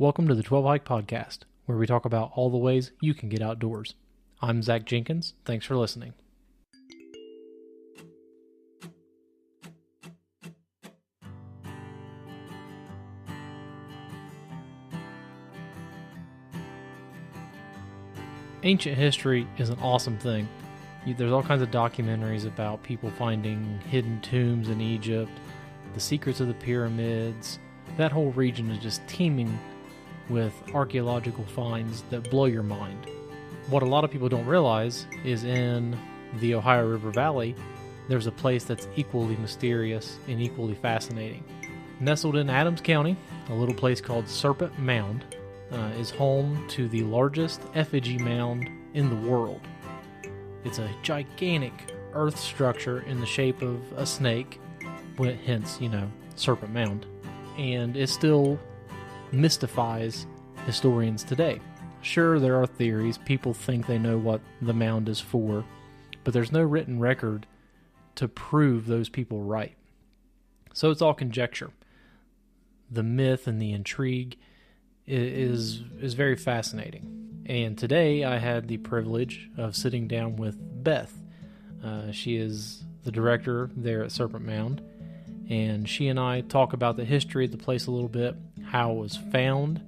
Welcome to the 12 Hike Podcast, where we talk about all the ways you can get outdoors. I'm Zach Jenkins. Thanks for listening. Ancient history is an awesome thing. There's all kinds of documentaries about people finding hidden tombs in Egypt, the secrets of the pyramids. That whole region is just teeming with archaeological finds that blow your mind. What a lot of people don't realize is in the Ohio River Valley, there's a place that's equally mysterious and equally fascinating. Nestled in Adams County, a little place called Serpent Mound is home to the largest effigy mound in the world. It's a gigantic earth structure in the shape of a snake, hence, Serpent Mound. And it still mystifies historians today. Sure, there are theories. People think they know what the mound is for, but there's no written record to prove those people right. So it's all conjecture. The myth and the intrigue is very fascinating. And today I had the privilege of sitting down with Beth. She is the director there at Serpent Mound, and she and I talk about the history of the place a little bit, how it was found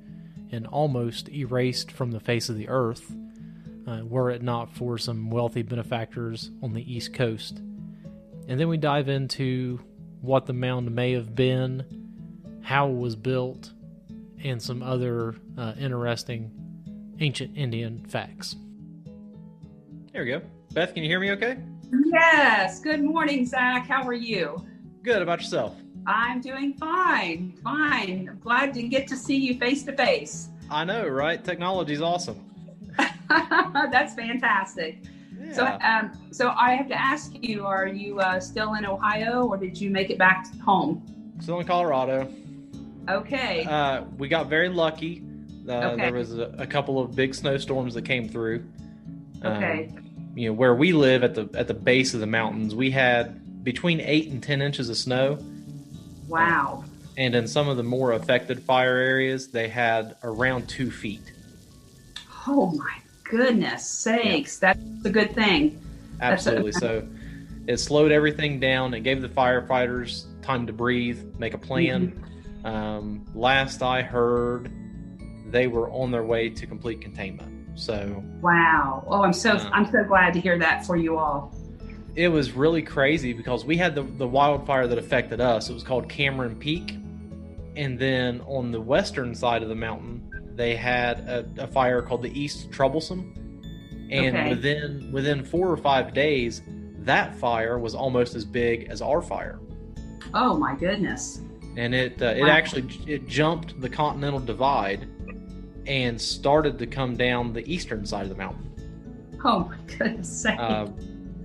and almost erased from the face of the earth, were it not for some wealthy benefactors on the East Coast. And then we dive into what the mound may have been, how it was built, and some other interesting ancient Indian facts. There we go. Beth, can you hear me okay? Yes. Good morning, Zach. How are you? Good. How about yourself? I'm doing fine. I'm glad to get to see you face to face. I know, right? Technology's awesome. That's fantastic. Yeah. So I have to ask you, are you still in Ohio, or did you make it back home? Still in Colorado. Okay. We got very lucky. Okay. There was a couple of big snowstorms that came through. Okay. Where we live at the base of the mountains, we had between 8 and 10 inches of snow. Wow. And in some of the more affected fire areas, they had around 2 feet. Oh my goodness sakes. Yeah. That's a good thing. Absolutely. So it slowed everything down. It gave the firefighters time to breathe, make a plan. Mm-hmm. Last I heard, they were on their way to complete containment. So wow. Oh, I'm so glad to hear that for you all. It was really crazy because we had the wildfire that affected us. It was called Cameron Peak. And then on the western side of the mountain, they had a fire called the East Troublesome. And within 4 or 5 days, that fire was almost as big as our fire. Oh my goodness. And it actually jumped the Continental Divide and started to come down the eastern side of the mountain. Oh my goodness sake.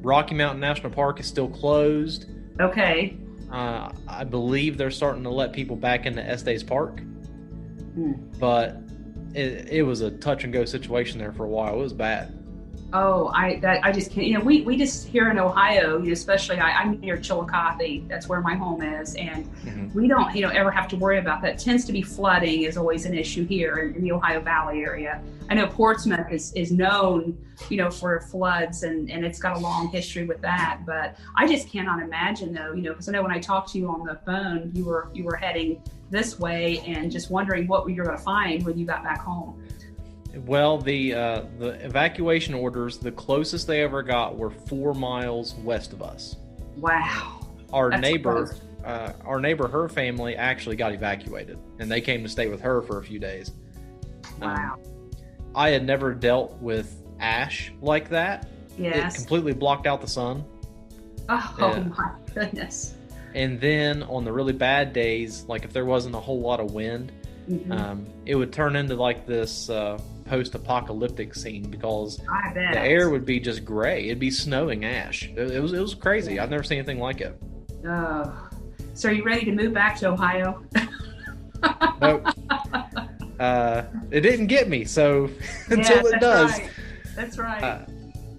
Rocky Mountain National Park is still closed. Okay. I believe they're starting to let people back into Estes Park. But it was a touch and go situation there for a while. It was bad. Oh, I just can't. We just here in Ohio, especially I'm near Chillicothe. That's where my home is, and we don't ever have to worry about that. It tends to be flooding is always an issue here in the Ohio Valley area. I know Portsmouth is known, for floods, and it's got a long history with that. But I just cannot imagine though, because I know when I talked to you on the phone, you were heading this way, and just wondering what you were going to find when you got back home. Well, the evacuation orders, the closest they ever got were 4 miles west of us. Wow. Our neighbor, her family actually got evacuated, and they came to stay with her for a few days. Wow. I had never dealt with ash like that. Yes. It completely blocked out the sun. Oh my goodness. And then on the really bad days, like if there wasn't a whole lot of wind, it would turn into like this post-apocalyptic scene because the air would be just gray. It'd be snowing ash. It was crazy. I've never seen anything like it. So are you ready to move back to Ohio? Nope. It didn't get me, so until it does. Right. That's right.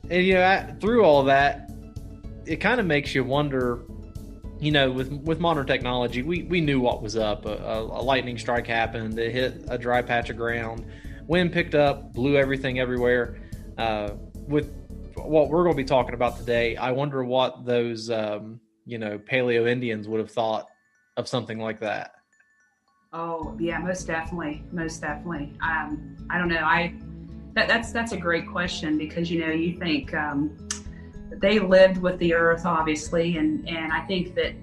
And through all that, it kind of makes you wonder with modern technology, we knew what was up. A lightning strike happened. It hit a dry patch of ground. Wind picked up, blew everything everywhere. With what we're going to be talking about today, I wonder what those, Paleo Indians would have thought of something like that. Oh yeah, most definitely, most definitely. I don't know. That's a great question because you think they lived with the earth obviously, and I think that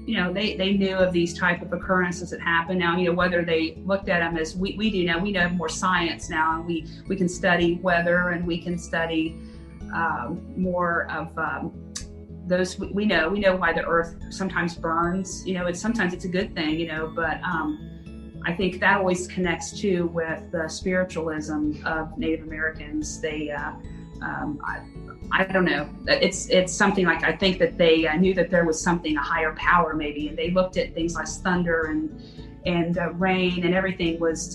they knew of these type of occurrences that happen. Now whether they looked at them as we do now, we know more science now, and we can study weather, and we can study more of those. We know why the earth sometimes burns. Sometimes it's a good thing, but I think that always connects too with the spiritualism of Native Americans. I don't know. It's something like, I think that they knew that there was something, a higher power maybe, and they looked at things like thunder and rain and everything was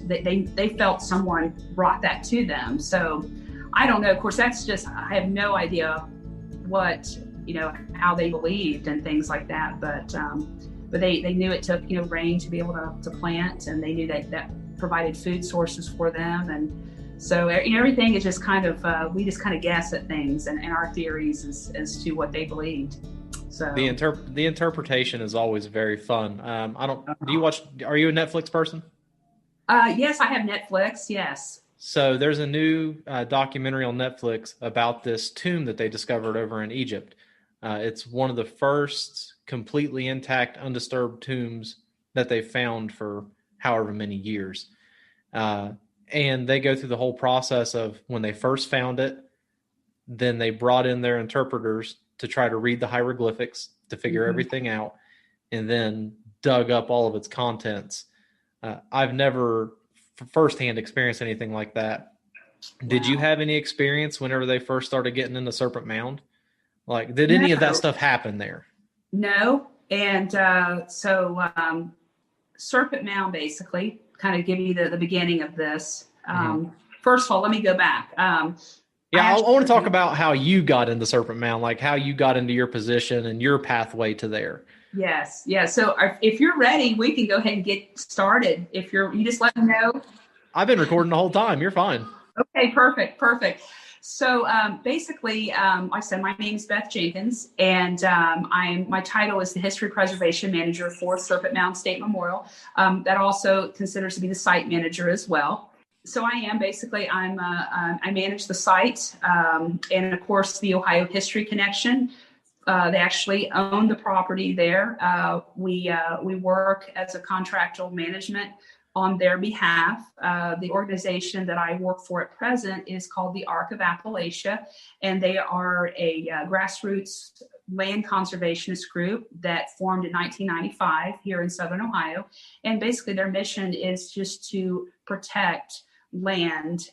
they felt someone brought that to them. So I don't know. Of course, that's just, I have no idea what how they believed and things like that. But they knew it took rain to be able to plant, and they knew that provided food sources for them. And so everything is just kind of we just kind of guess at things and our theories as to what they believed. So the interpretation is always very fun. Do you watch? Are you a Netflix person? Yes, I have Netflix. Yes. So there's a new documentary on Netflix about this tomb that they discovered over in Egypt. It's one of the first completely intact, undisturbed tombs that they found for however many years. And they go through the whole process of when they first found it, then they brought in their interpreters to try to read the hieroglyphics to figure everything out, and then dug up all of its contents. I've never firsthand experienced anything like that. Wow. Did you have any experience whenever they first started getting into Serpent Mound? Like, did any of that stuff happen there? No. And Serpent Mound, basically, kind of give you the beginning of this. First of all, let me go back. I want to talk about how you got into Serpent Mound, like how you got into your position and your pathway to there. Yes. Yeah. So if you're ready, we can go ahead and get started. You just let me know. I've been recording the whole time. You're fine. Okay, perfect. So basically, like I said, my name is Beth Jenkins, and my title is the History Preservation Manager for Serpent Mound State Memorial. That also considers to be the site manager as well. So I manage the site, and of course the Ohio History Connection. They actually own the property there. We work as a contractual management on their behalf. The organization that I work for at present is called the Arc of Appalachia, and they are a grassroots land conservationist group that formed in 1995 here in Southern Ohio. And basically their mission is just to protect land.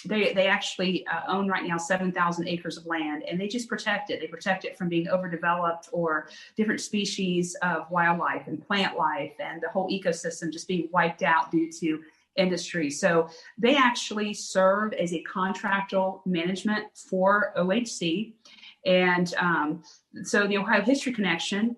They actually own right now 7,000 acres of land, and they just protect it. They protect it from being overdeveloped or different species of wildlife and plant life and the whole ecosystem just being wiped out due to industry. So they actually serve as a contractual management for OHC. And so the Ohio History Connection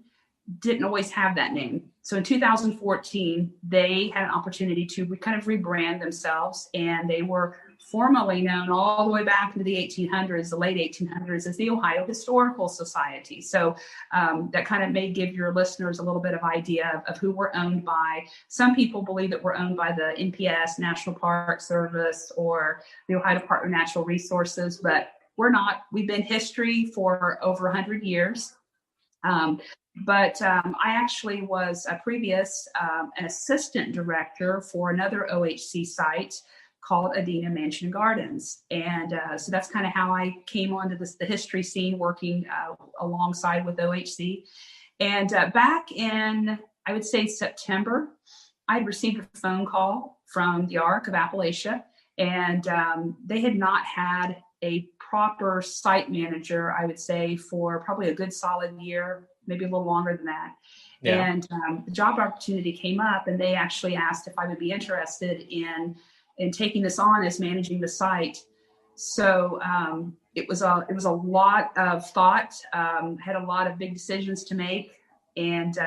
didn't always have that name. So in 2014, they had an opportunity to kind of rebrand themselves, and they were formally known all the way back into the 1800s, the late 1800s, as the Ohio Historical Society. So that kind of may give your listeners a little bit of idea of who we're owned by. Some people believe that we're owned by the NPS, National Park Service, or the Ohio Department of Natural Resources, but we're not. We've been history for over 100 years. But I actually was a previous an assistant director for another OHC site called Adena Mansion Gardens. And so that's kind of how I came onto the history scene, working alongside with OHC. And back in, I would say, September, I'd received a phone call from the Arc of Appalachia, and they had not had a proper site manager, I would say, for probably a good solid year, maybe a little longer than that. Yeah. And the job opportunity came up, and they actually asked if I would be interested in taking this on as managing the site. So it was a lot of thought, had a lot of big decisions to make. And,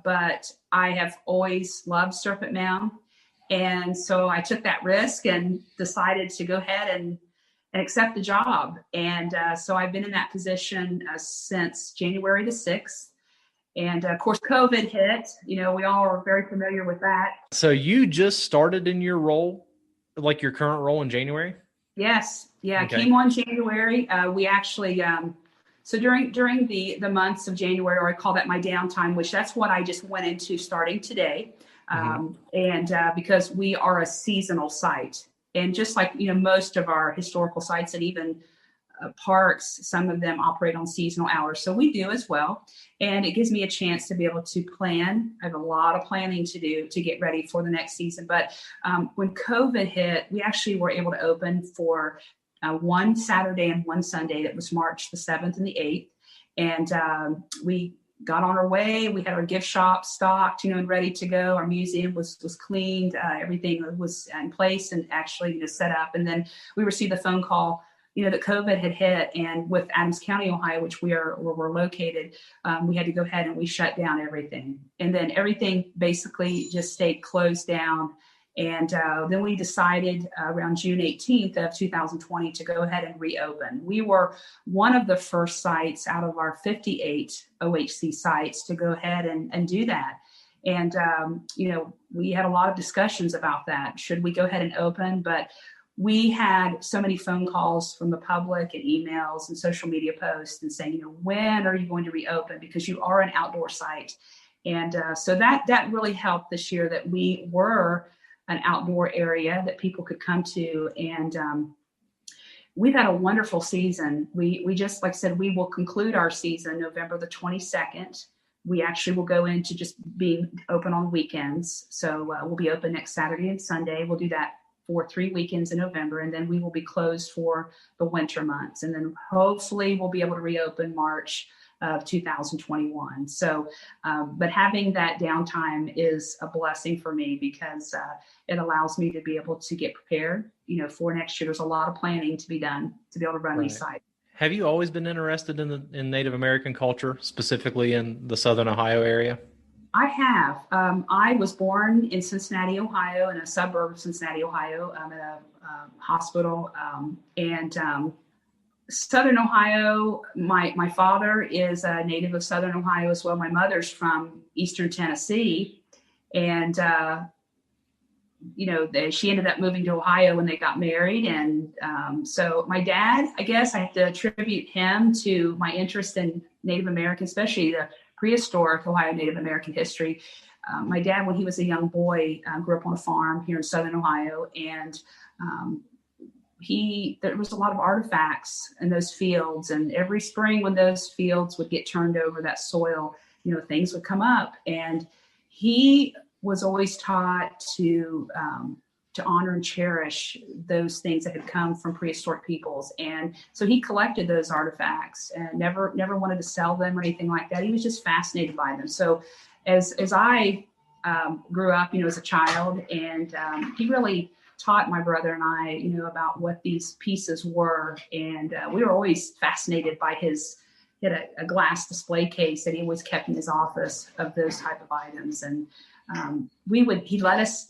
but I have always loved Serpent Mound. And so I took that risk and decided to go ahead and accept the job. And so I've been in that position since January the 6th. And of course, COVID hit. We all are very familiar with that. So you just started in your role, like your current role, in January? Yes. Yeah. Okay. I came on January. We actually, so during the months of January, or I call that my downtime, which that's what I just went into starting today. And because we are a seasonal site, and just like, most of our historical sites and even parks, some of them operate on seasonal hours. So we do as well. And it gives me a chance to be able to plan. I have a lot of planning to do to get ready for the next season. But when COVID hit, we actually were able to open for one Saturday and one Sunday. It was March the 7th and the 8th. And we got on our way. We had our gift shop stocked, and ready to go. Our museum was cleaned. Everything was in place and actually, set up. And then we received a phone call, that COVID had hit, and with Adams County, Ohio, which where we're located, we had to go ahead and we shut down everything. And then everything basically just stayed closed down. And then we decided around June 18th of 2020 to go ahead and reopen. We were one of the first sites out of our 58 OHC sites to go ahead and do that. And, we had a lot of discussions about that. Should we go ahead and open? But we had so many phone calls from the public and emails and social media posts and saying, when are you going to reopen? Because you are an outdoor site. And so that really helped this year, that we were an outdoor area that people could come to. And we've had a wonderful season. We just, like I said, we will conclude our season November the 22nd. We actually will go into just being open on weekends. So we'll be open next Saturday and Sunday. We'll do that for 3 weekends in November, and then we will be closed for the winter months. And then hopefully we'll be able to reopen March of 2021. So, but having that downtime is a blessing for me, because it allows me to be able to get prepared, for next year. There's a lot of planning to be done to be able to run these sites. Have you always been interested in Native American culture, specifically in the Southern Ohio area? I have. I was born in Cincinnati, Ohio, in a suburb of Cincinnati, Ohio, at a hospital. And Southern Ohio, my father is a native of Southern Ohio as well. My mother's from Eastern Tennessee. And, she ended up moving to Ohio when they got married. And so my dad, I guess I have to attribute him to my interest in Native American, especially the prehistoric Ohio Native American history. My dad, when he was a young boy, grew up on a farm here in Southern Ohio, and there was a lot of artifacts in those fields. And every spring, when those fields would get turned over, that soil, things would come up. And he was always taught to honor and cherish those things that had come from prehistoric peoples. And so he collected those artifacts and never wanted to sell them or anything like that. He was just fascinated by them. So as I grew up, as a child, and he really taught my brother and I, about what these pieces were. And we were always fascinated by he had a glass display case that he always kept in his office of those type of items. And he let us,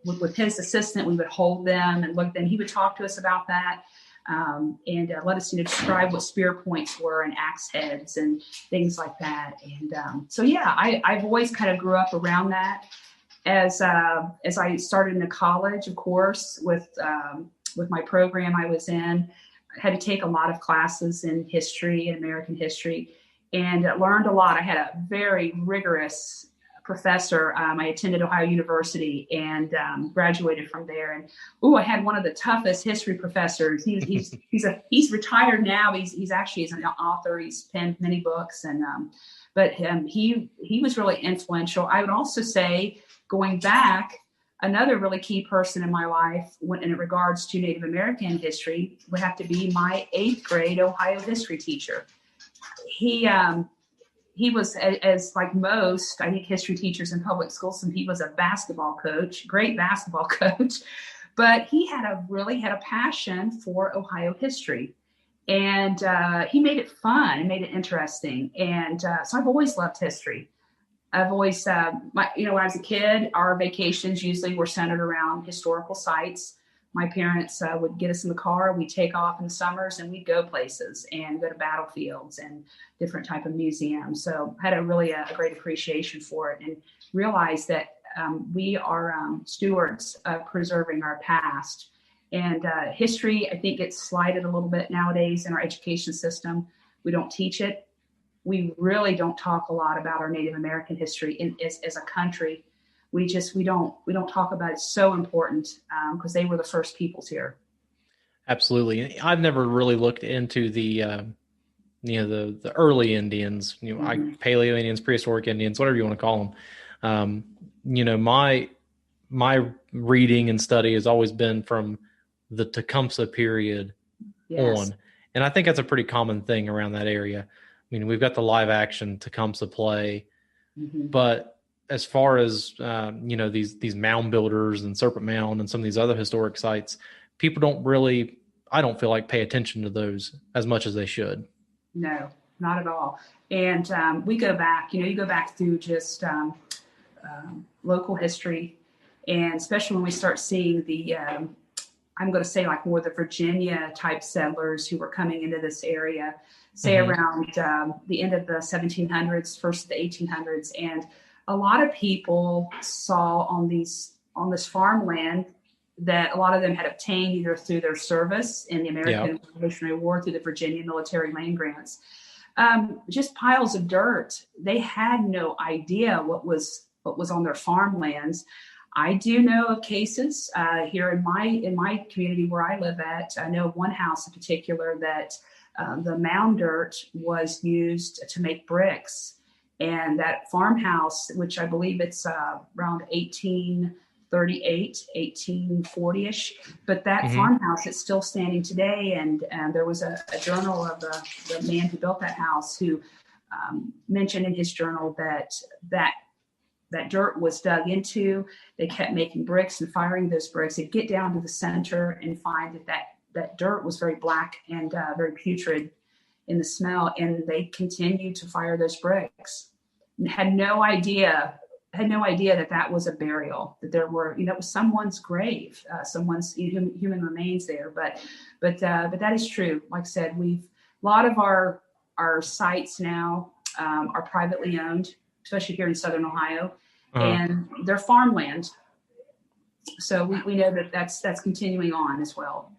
with his assistant, we would hold them and look at them. He would talk to us about that, and let us, describe what spear points were and axe heads and things like that. And so, yeah, I've always kind of grew up around that. As I started into college, of course, with my program I was in, I had to take a lot of classes in history and American history, and learned a lot. I had a very rigorous professor. I attended Ohio University and graduated from there. And I had one of the toughest history professors. He's retired now. He's actually an author. He's penned many books, and but he was really influential. I would also say, going back, another really key person in my life in regards to Native American history would have to be my 8th grade Ohio history teacher. He was, as like most, I think, history teachers in public schools, and he was a basketball coach, great basketball coach, but he really had a passion for Ohio history. And he made it fun and made it interesting. And so I've always loved history. I've always, when I was a kid, our vacations usually were centered around historical sites. My parents would get us in the car. We'd take off in the summers and we'd go places and go to battlefields and different type of museums. So I had a great appreciation for it and realized that we are stewards of preserving our past. And history, I think, gets slighted a little bit nowadays in our education system. We don't teach it. We really don't talk a lot about our Native American history as a country. We don't talk about it. It's so important because they were the first peoples here. Absolutely. I've never really looked into the early Indians, Paleo Indians, prehistoric Indians, whatever you want to call them. My reading and study has always been from the Tecumseh period on, and I think that's a pretty common thing around that area. I mean, we've got the live action Tecumseh play, but as far as these mound builders and Serpent Mound and some of these other historic sites, people don't really, I don't feel like, pay attention to those as much as they should. No, not at all. And we go back, you go back through just local history, and especially when we start seeing the, I'm going to say like more the Virginia type settlers who were coming into this area, say around the end of the 1700s, first of the 1800s. And a lot of people saw on this farmland that a lot of them had obtained either through their service in the American Revolutionary War, through the Virginia military land grants, just piles of dirt. They had no idea what was on their farmlands. I do know of cases here in my community where I live at. I know of one house in particular that the mound dirt was used to make bricks. And that farmhouse, which I believe it's around 1838, 1840-ish, but that farmhouse is still standing today. And there was a journal of the man who built that house who mentioned in his journal that dirt was dug into. They kept making bricks and firing those bricks. They'd get down to the center and find that dirt was very black and very putrid in the smell. And they continued to fire those bricks. And had no idea that was a burial, that there were, it was someone's grave, someone's human remains there. But that is true. Like I said, a lot of our sites now are privately owned, especially here in Southern Ohio, and they're farmland. So we know that's continuing on as well.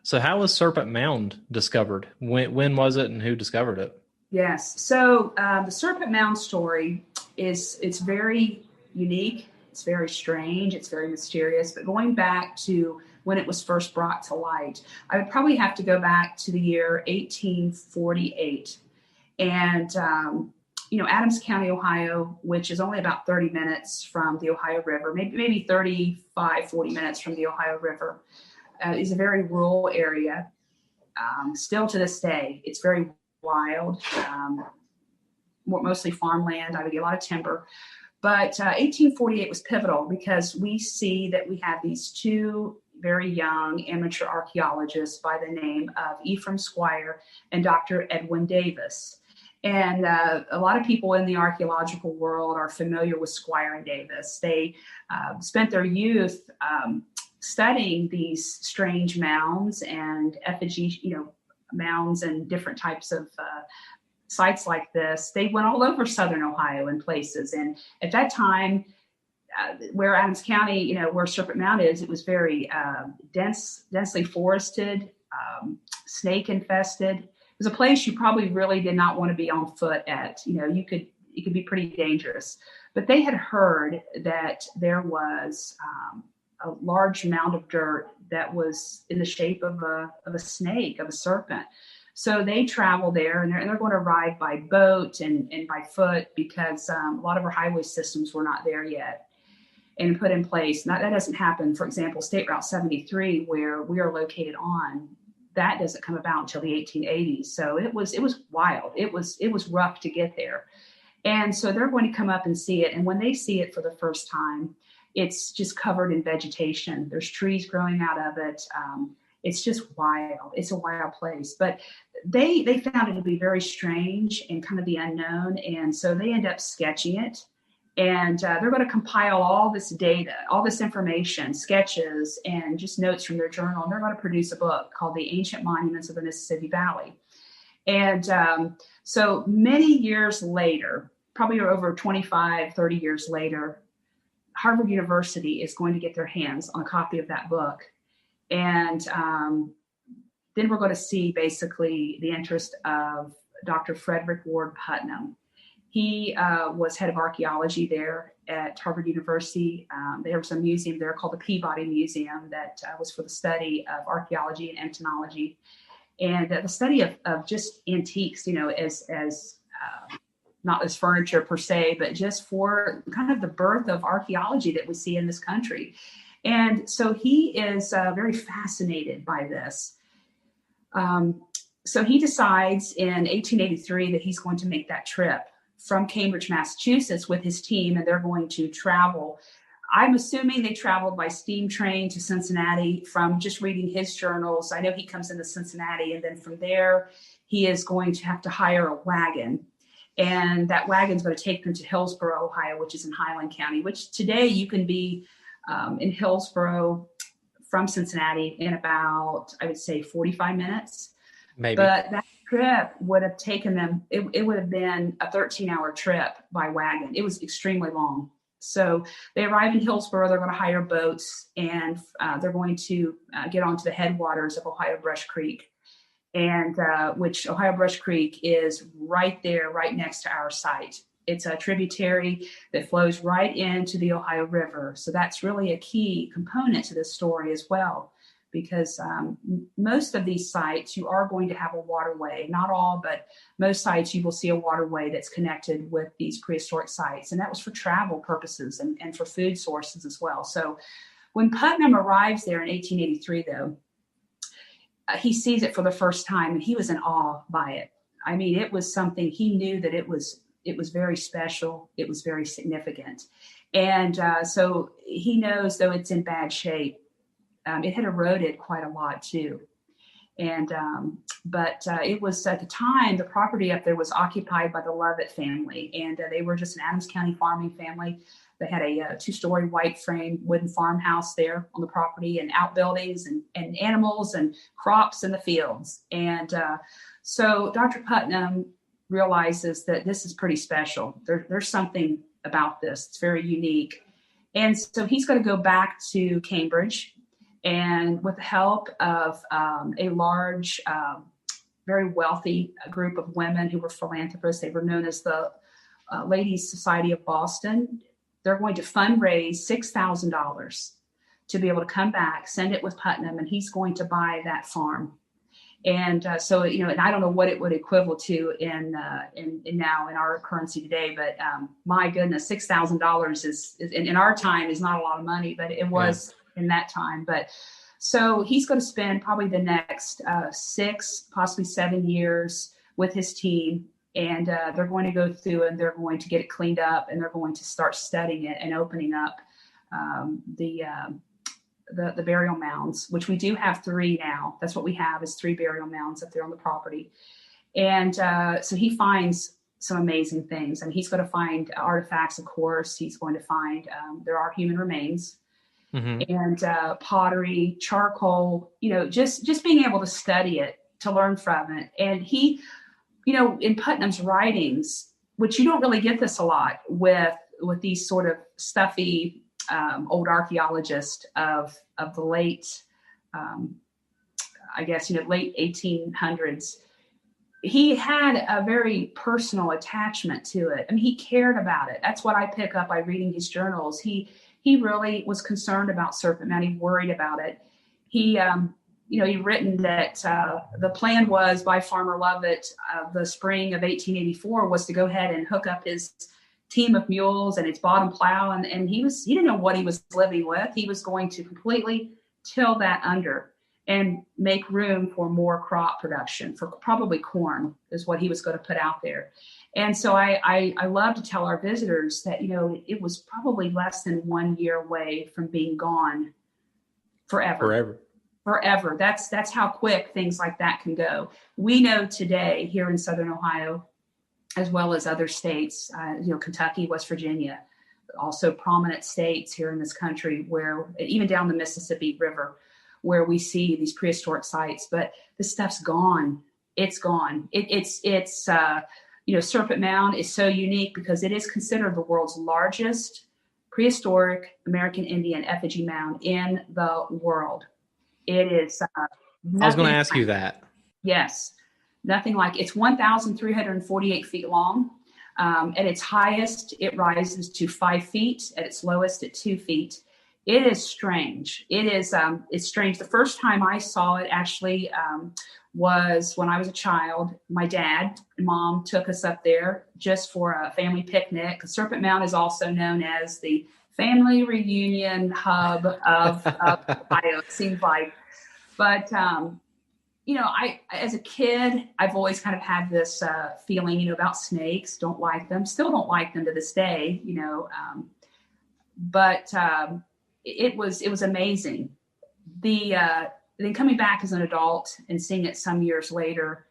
So how was Serpent Mound discovered? When was it, and who discovered it? Yes. So the Serpent Mound story it's very unique. It's very strange. It's very mysterious. But going back to when it was first brought to light, I would probably have to go back to the year 1848. And, Adams County, Ohio, which is only about 30 minutes from the Ohio River, maybe 35, 40 minutes from the Ohio River, is a very rural area. Still to this day, it's very wild, mostly farmland. I would get a lot of timber. But 1848 was pivotal because we see that we have these two very young amateur archaeologists by the name of Ephraim Squire and Dr. Edwin Davis. And a lot of people in the archaeological world are familiar with Squire and Davis. They spent their youth studying these strange mounds and effigy, mounds and different types of sites like this. They went all over Southern Ohio in places. And at that time, where Adams County, where Serpent Mound is, it was very densely forested, snake infested. It was a place you probably really did not want to be on foot at. It could be pretty dangerous. But they had heard that there was a large mound of dirt that was in the shape of a snake, of a serpent. So they travel there, and they're going to ride by boat and by foot because a lot of our highway systems were not there yet and put in place. That doesn't happen. For example, State Route 73, where we are located on, that doesn't come about until the 1880s. So it was wild. It was rough to get there. And so they're going to come up and see it. And when they see it for the first time, it's just covered in vegetation. There's trees growing out of it. It's just wild. It's a wild place. But they found it to be very strange and kind of the unknown. And so they end up sketching it. And they're going to compile all this data, all this information, sketches, and just notes from their journal. And they're going to produce a book called The Ancient Monuments of the Mississippi Valley. And so many years later, probably over 25, 30 years later, Harvard University is going to get their hands on a copy of that book. And then we're going to see basically the interest of Dr. Frederick Ward Putnam. He was head of archaeology there at Harvard University. There was a museum there called the Peabody Museum that was for the study of archaeology and entomology, and the study of just antiques, as not as furniture per se, but just for kind of the birth of archaeology that we see in this country. And so he is very fascinated by this. So he decides in 1883 that he's going to make that trip from Cambridge, Massachusetts with his team, and they're going to travel. I'm assuming they traveled by steam train to Cincinnati. From just reading his journals, I know he comes into Cincinnati, and then from there, he is going to have to hire a wagon. And that wagon is going to take them to Hillsboro, Ohio, which is in Highland County, which today you can be in Hillsboro from Cincinnati in about, I would say, 45 minutes. Maybe. But that trip would have taken them, it would have been a 13-hour trip by wagon. It was extremely long. So they arrive in Hillsboro, they're going to hire boats, and they're going to get onto the headwaters of Ohio Brush Creek, and which Ohio Brush Creek is right there, right next to our site. It's a tributary that flows right into the Ohio River. So that's really a key component to this story as well, because most of these sites, you are going to have a waterway. Not all, but most sites, you will see a waterway that's connected with these prehistoric sites. And that was for travel purposes and for food sources as well. So when Putnam arrives there in 1883, though, he sees it for the first time, and he was in awe by it. I mean, it was something he knew that it was very special. It was very significant. And so he knows, though it's in bad shape, it had eroded quite a lot too. And, but it was at the time, the property up there was occupied by the Lovett family. And they were just an Adams County farming family. They had a 2-story white frame wooden farmhouse there on the property, and outbuildings and animals and crops in the fields. And so Dr. Putnam realizes that this is pretty special. There's something about this. It's very unique. And so he's going to go back to Cambridge, and with the help of a large, very wealthy group of women who were philanthropists, they were known as the Ladies Society of Boston. They're going to fundraise $6,000 to be able to come back, send it with Putnam, and he's going to buy that farm. And so, and I don't know what it would equivalent to in now in our currency today, but my goodness, $6,000 is in our time is not a lot of money, but it was in that time. But so he's going to spend probably the next 6, possibly 7 years with his team. And they're going to go through and they're going to get it cleaned up, and they're going to start studying it and opening up the burial mounds, which we do have 3 now. That's what we have, is 3 burial mounds up there on the property. And so he finds some amazing things. And he's going to find artifacts, of course. He's going to find there are human remains, and pottery, charcoal, just being able to study it, to learn from it. And he, in Putnam's writings, which you don't really get this a lot with these sort of stuffy old archaeologists of the late, late 1800s. He had a very personal attachment to it. I mean, he cared about it. That's what I pick up by reading his journals. He really was concerned about Serpent Mound. He worried about it. He written that the plan was by Farmer Lovett, the spring of 1884, was to go ahead and hook up his team of mules and its bottom plow. And he didn't know what he was living with. He was going to completely till that under and make room for more crop production, for probably corn is what he was going to put out there. And so I love to tell our visitors that, it was probably less than 1 year away from being gone forever. forever. That's how quick things like that can go. We know today here in Southern Ohio, as well as other states, Kentucky, West Virginia, also prominent states here in this country, where even down the Mississippi River, where we see these prehistoric sites. But this stuff's gone. It's gone. Serpent Mound is so unique because it is considered the world's largest prehistoric American Indian effigy mound in the world. It is. I was going to ask you that. Yes, nothing like it's 1,348 feet long. At its highest, it rises to 5 feet. At its lowest, at 2 feet. It is strange. It's strange. The first time I saw it actually was when I was a child. My dad and mom took us up there just for a family picnic. Serpent Mound is also known as the family reunion hub of Ohio, it seems like. But, I, as a kid, I've always kind of had this feeling, about snakes. Don't like them. Still don't like them to this day, but it was amazing. Then coming back as an adult and seeing it some years later,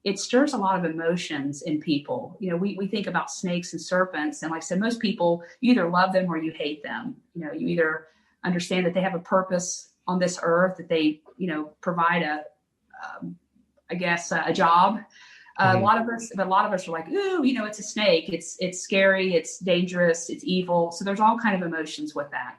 it stirs a lot of emotions in people. We think about snakes and serpents, and like I said, most people, you either love them or you hate them. You either understand that they have a purpose on this earth, that they, provide a job. A lot of us are like, ooh, it's a snake. It's scary. It's dangerous. It's evil. So there's all kind of emotions with that.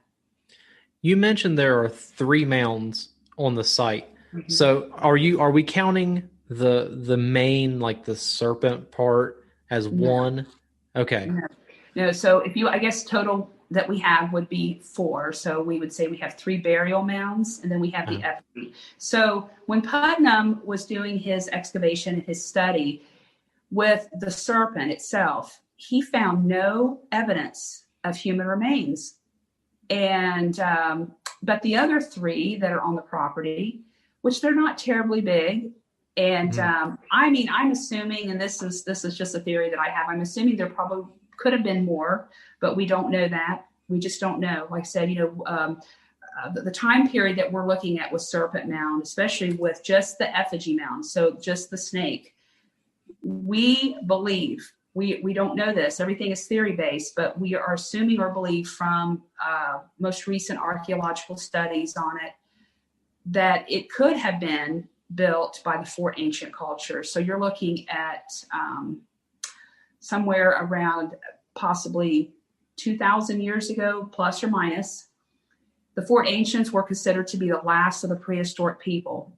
You mentioned there are 3 mounds on the site. Mm-hmm. So are we counting the main, like the serpent part as one? Okay. No. So I guess total that we have would be 4. So we would say we have 3 burial mounds, and then we have the effigy. So when Putnam was doing his excavation and his study with the serpent itself, he found no evidence of human remains. And but the other 3 that are on the property, which they're not terribly big, and I'm assuming, and this is just a theory that I have, I'm assuming there probably could have been more, but we don't know that. We just don't know. Like I said, the time period that we're looking at with Serpent Mound, especially with just the effigy mound, so just the snake, we believe, we don't know this, everything is theory based, but we are assuming or believe from most recent archaeological studies on it that it could have been built by the 4 ancient cultures. So you're looking at somewhere around possibly 2,000 years ago, plus or minus. The 4 ancients were considered to be the last of the prehistoric people.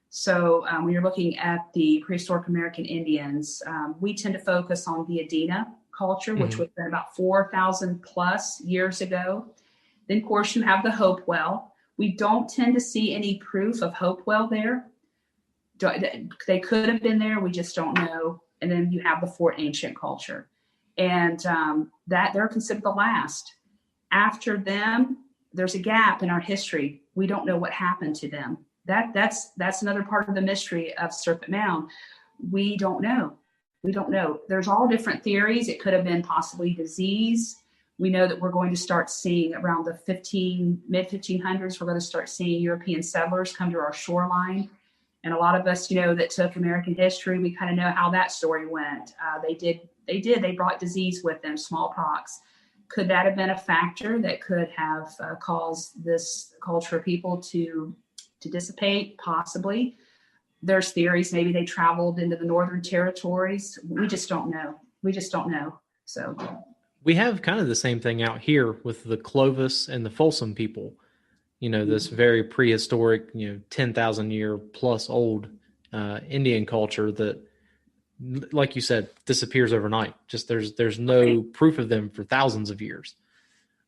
So when you're looking at the prehistoric American Indians, we tend to focus on the Adena culture, which would have been about 4,000 plus years ago. Then, of course, you have the Hopewell. We don't tend to see any proof of Hopewell there. They could have been there. We just don't know. And then you have the 4 ancient culture. And that they're considered the last. After them, there's a gap in our history. We don't know what happened to them. That's another part of the mystery of Serpent Mound. We don't know. There's all different theories. It could have been possibly disease. We know that we're going to start seeing around the mid-1500s, we're going to start seeing European settlers come to our shoreline. And a lot of us, that took American history, we kind of know how that story went. They brought disease with them, smallpox. Could that have been a factor that could have caused this culture of people to dissipate? Possibly. There's theories, maybe they traveled into the northern territories. We just don't know. So we have kind of the same thing out here with the Clovis and the Folsom people. This very prehistoric, 10,000 year plus old Indian culture that, like you said, disappears overnight. Just there's no proof of them for thousands of years.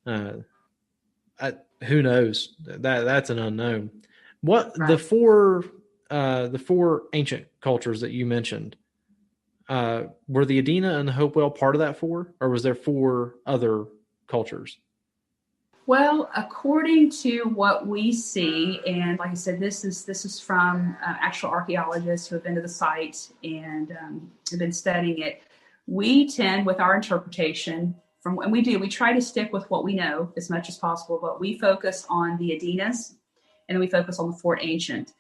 Who knows? That's an unknown. What right. the four ancient cultures that you mentioned, were the Adena and the Hopewell part of that 4, or was there 4 other cultures? Well, according to what we see, and like I said, this is from actual archaeologists who have been to the site and have been studying it. We tend, with our interpretation, we try to stick with what we know as much as possible, but we focus on the Adenas and then we focus on the Fort Ancient.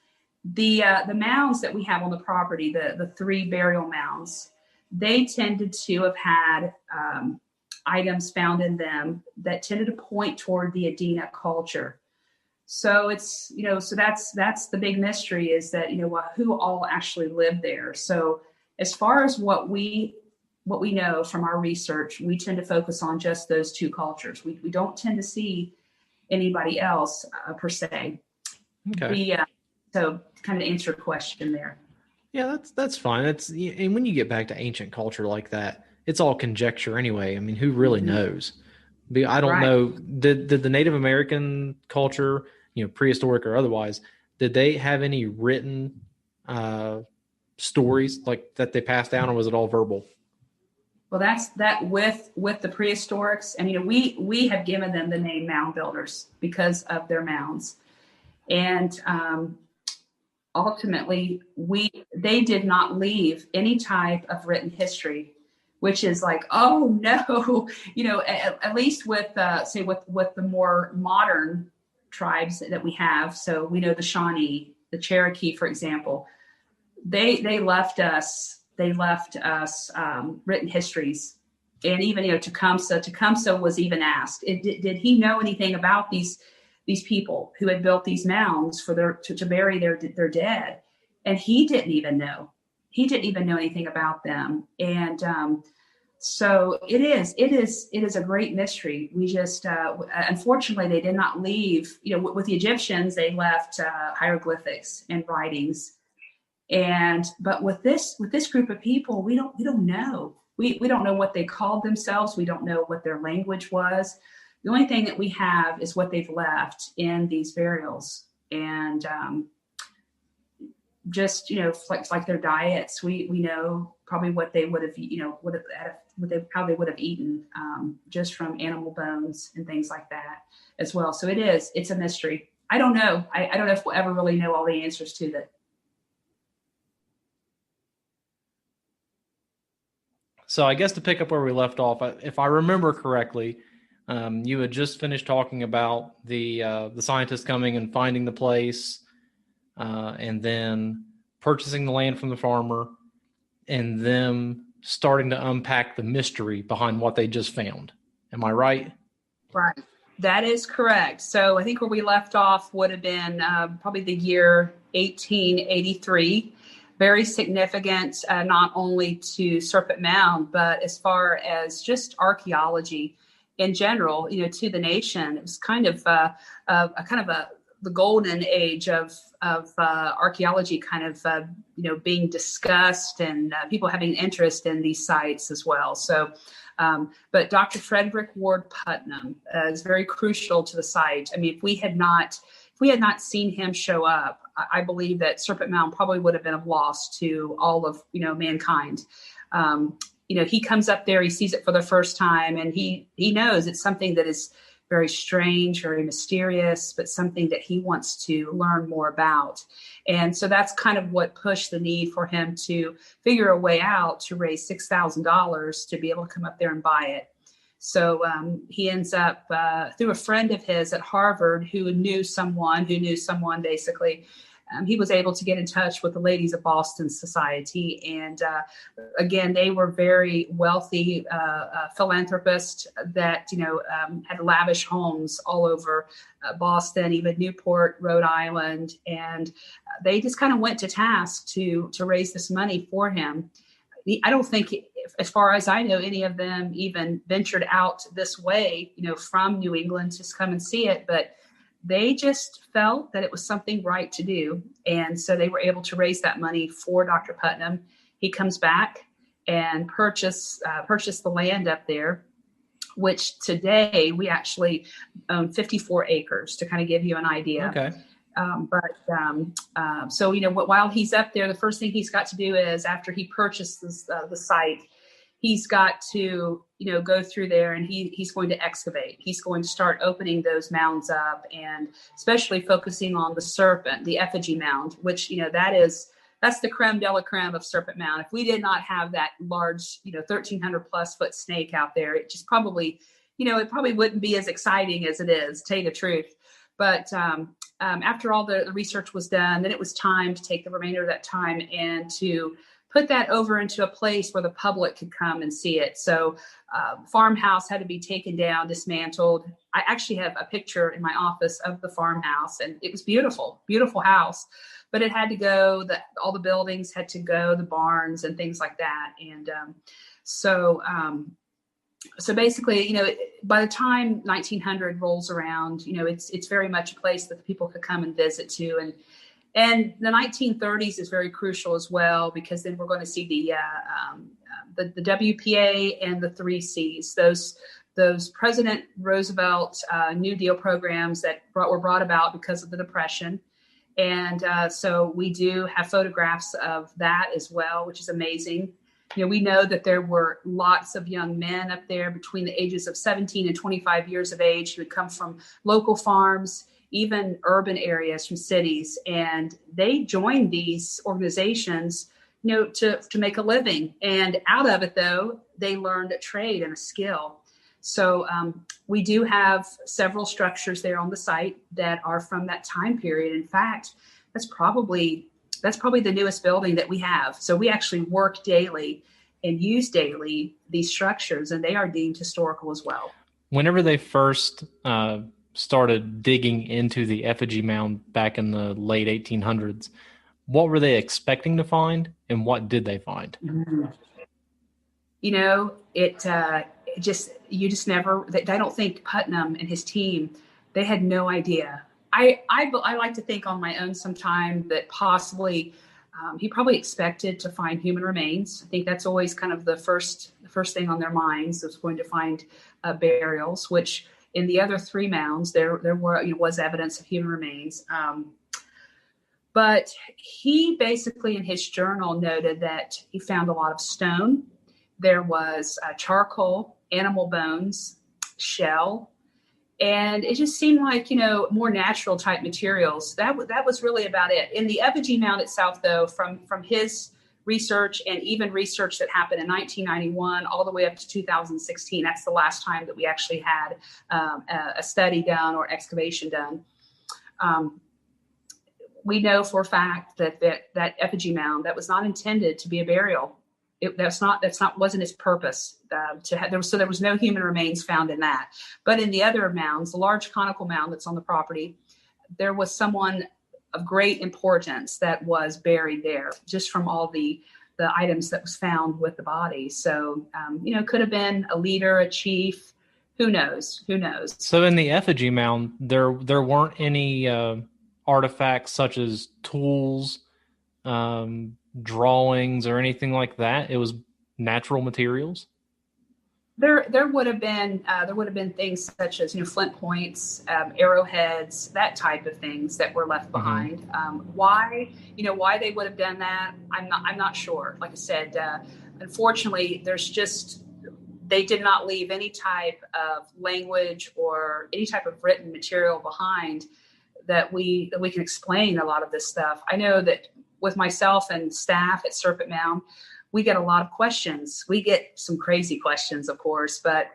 The mounds that we have on the property, the 3 burial mounds, they tended to have had items found in them that tended to point toward the Adena culture. So it's, so that's the big mystery, is that, who all actually lived there. So as far as what we know from our research, we tend to focus on just those 2 cultures. We don't tend to see anybody else per se. Okay. So kind of answer your question there. Yeah, that's fine. And when you get back to ancient culture like that, it's all conjecture anyway. I mean, who really knows? I don't know. Did the Native American culture, prehistoric or otherwise, did they have any written stories like that they passed down, or was it all verbal? Well, that's that with the prehistorics. And, we have given them the name mound builders because of their mounds. And ultimately, they did not leave any type of written history, which is like, oh no, at least with with the more modern tribes that we have. So we know the Shawnee, the Cherokee, for example, they left us written histories. And even, Tecumseh was even asked, did he know anything about these people who had built these mounds for to bury their dead? And he didn't even know. He didn't even know anything about them. And so it is a great mystery. We just, unfortunately, they did not leave, with the Egyptians, they left hieroglyphics and writings. But with this group of people, we don't know. We don't know what they called themselves. We don't know what their language was. The only thing that we have is what they've left in these burials, and just like their diets. We know probably what they would have, how they would have eaten, just from animal bones and things like that as well. So it's a mystery. I don't know. I don't know if we'll ever really know all the answers to that. So I guess to pick up where we left off, if I remember correctly, you had just finished talking about the scientists coming and finding the place, and then purchasing the land from the farmer, and them starting to unpack the mystery behind what they just found. Am I right? Right. That is correct. So I think where we left off would have been probably the year 1883. Very significant, not only to Serpent Mound, but as far as just archaeology in general, to the nation. It was kind of the golden age of archaeology, kind of being discussed, and people having interest in these sites as well. So, but Dr. Frederick Ward Putnam is very crucial to the site. I mean, if we had not seen him show up, I believe that Serpent Mound probably would have been a loss to all of mankind. He comes up there, he sees it for the first time, and he knows it's something that is very strange, very mysterious, but something that he wants to learn more about. And so that's kind of what pushed the need for him to figure a way out to raise $6,000 to be able to come up there and buy it. So he ends up, through a friend of his at Harvard who knew someone basically, he was able to get in touch with the Ladies of Boston Society. And again, they were very wealthy philanthropists that, had lavish homes all over Boston, even Newport, Rhode Island. And they just kind of went to task to raise this money for him. I don't think, as far as I know, any of them even ventured out this way, from New England to come and see it. But they just felt that it was something right to do. And so they were able to raise that money for Dr. Putnam. He comes back and purchased the land up there, which today we actually own 54 acres, to kind of give you an idea. Okay. So, while he's up there, the first thing he's got to do is, after he purchases the site, he's got to, go through there, and he's going to excavate. He's going to start opening those mounds up, and especially focusing on the serpent, the effigy mound, which, that's the creme de la creme of Serpent Mound. If we did not have that large, 1,300 plus foot snake out there, it just probably, it probably wouldn't be as exciting as it is, to tell you the truth. But after all the research was done, then it was time to take the remainder of that time and to put that over into a place where the public could come and see it. So farmhouse had to be taken down, dismantled. I actually have a picture in my office of the farmhouse, and it was beautiful, beautiful house. But it had to go, all the buildings had to go, the barns and things like that. And so basically, by the time 1900 rolls around, it's very much a place that people could come and visit to. And the 1930s is very crucial as well, because then we're going to see the WPA and the 3Cs, those President Roosevelt New Deal programs that were brought about because of the Depression. And so we do have photographs of that as well, which is amazing. We know that there were lots of young men up there between the ages of 17 and 25 years of age who had come from local farms, even urban areas from cities. And they joined these organizations, to make a living. And out of it, though, they learned a trade and a skill. So we do have several structures there on the site that are from that time period. In fact, that's probably the newest building that we have. So we actually work daily and use daily these structures, and they are deemed historical as well. Whenever they first started digging into the effigy mound back in the late 1800s, what were they expecting to find, and what did they find? Mm-hmm. You just never, I don't think Putnam and his team, they had no idea. I like to think on my own sometime that possibly he probably expected to find human remains. I think that's always kind of the first thing on their minds, was going to find burials, which in the other three mounds there was evidence of human remains. But he basically in his journal noted that he found a lot of stone. There was charcoal, animal bones, shell, and it just seemed like, more natural type materials. That was really about it. In the effigy mound itself, though, from his research and even research that happened in 1991 all the way up to 2016, that's the last time that we actually had a study done or excavation done. We know for a fact that effigy mound, that was not intended to be a burial. Wasn't its purpose there was no human remains found in that. But in the other mounds, the large conical mound that's on the property, there was someone of great importance that was buried there, just from all the items that was found with the body. So could have been a leader, a chief. Who knows? So in the effigy mound, there weren't any artifacts such as tools, drawings, or anything like that. It was natural materials. There would have been things such as flint points, arrowheads, that type of things that were left behind. Mm-hmm. Why they would have done that, I'm not sure. Like I said, unfortunately, they did not leave any type of language or any type of written material behind that we can explain a lot of this stuff. I know that with myself and staff at Serpent Mound, we get a lot of questions. We get some crazy questions, of course, but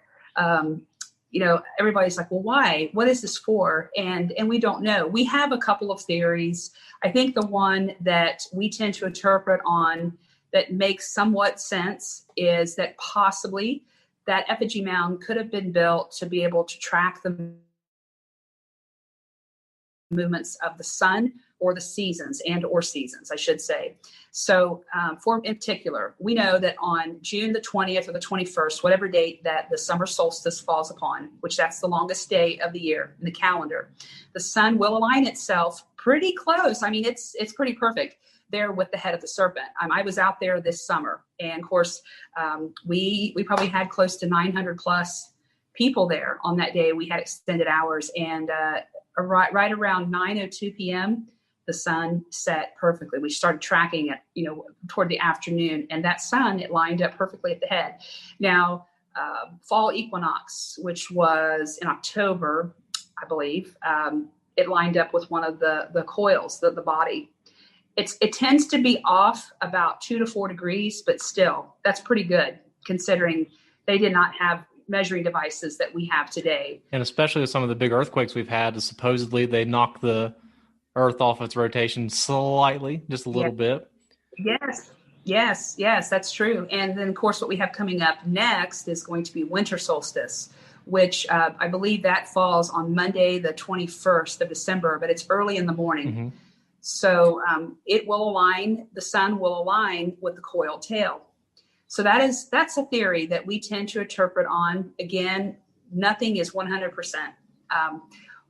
everybody's like, well, why? What is this for? And we don't know. We have a couple of theories. I think the one that we tend to interpret on that makes somewhat sense is that possibly that effigy mound could have been built to be able to track the movements of the sun or the seasons or seasons, I should say. So in particular, we know that on June the 20th or the 21st, whatever date that the summer solstice falls upon, which that's the longest day of the year in the calendar, the sun will align itself pretty close. I mean, it's pretty perfect there with the head of the serpent. I was out there this summer, and of course, we probably had close to 900 plus people there on that day. We had extended hours, and right around 9:02 p.m., the sun set perfectly. We started tracking it, toward the afternoon, and that sun, it lined up perfectly at the head. Now, fall equinox, which was in October, I believe, it lined up with one of the coils, the body. It tends to be off about 2 to 4 degrees, but still, that's pretty good considering they did not have measuring devices that we have today. And especially with some of the big earthquakes we've had, supposedly they knock the Earth off its rotation slightly, just a Yeah. little bit. Yes, that's true. And then, of course, what we have coming up next is going to be winter solstice, which I believe that falls on Monday, the 21st of December, but it's early in the morning. Mm-hmm. So it will align, the sun will align with the coiled tail. So that's a theory that we tend to interpret on. Again, nothing is 100%.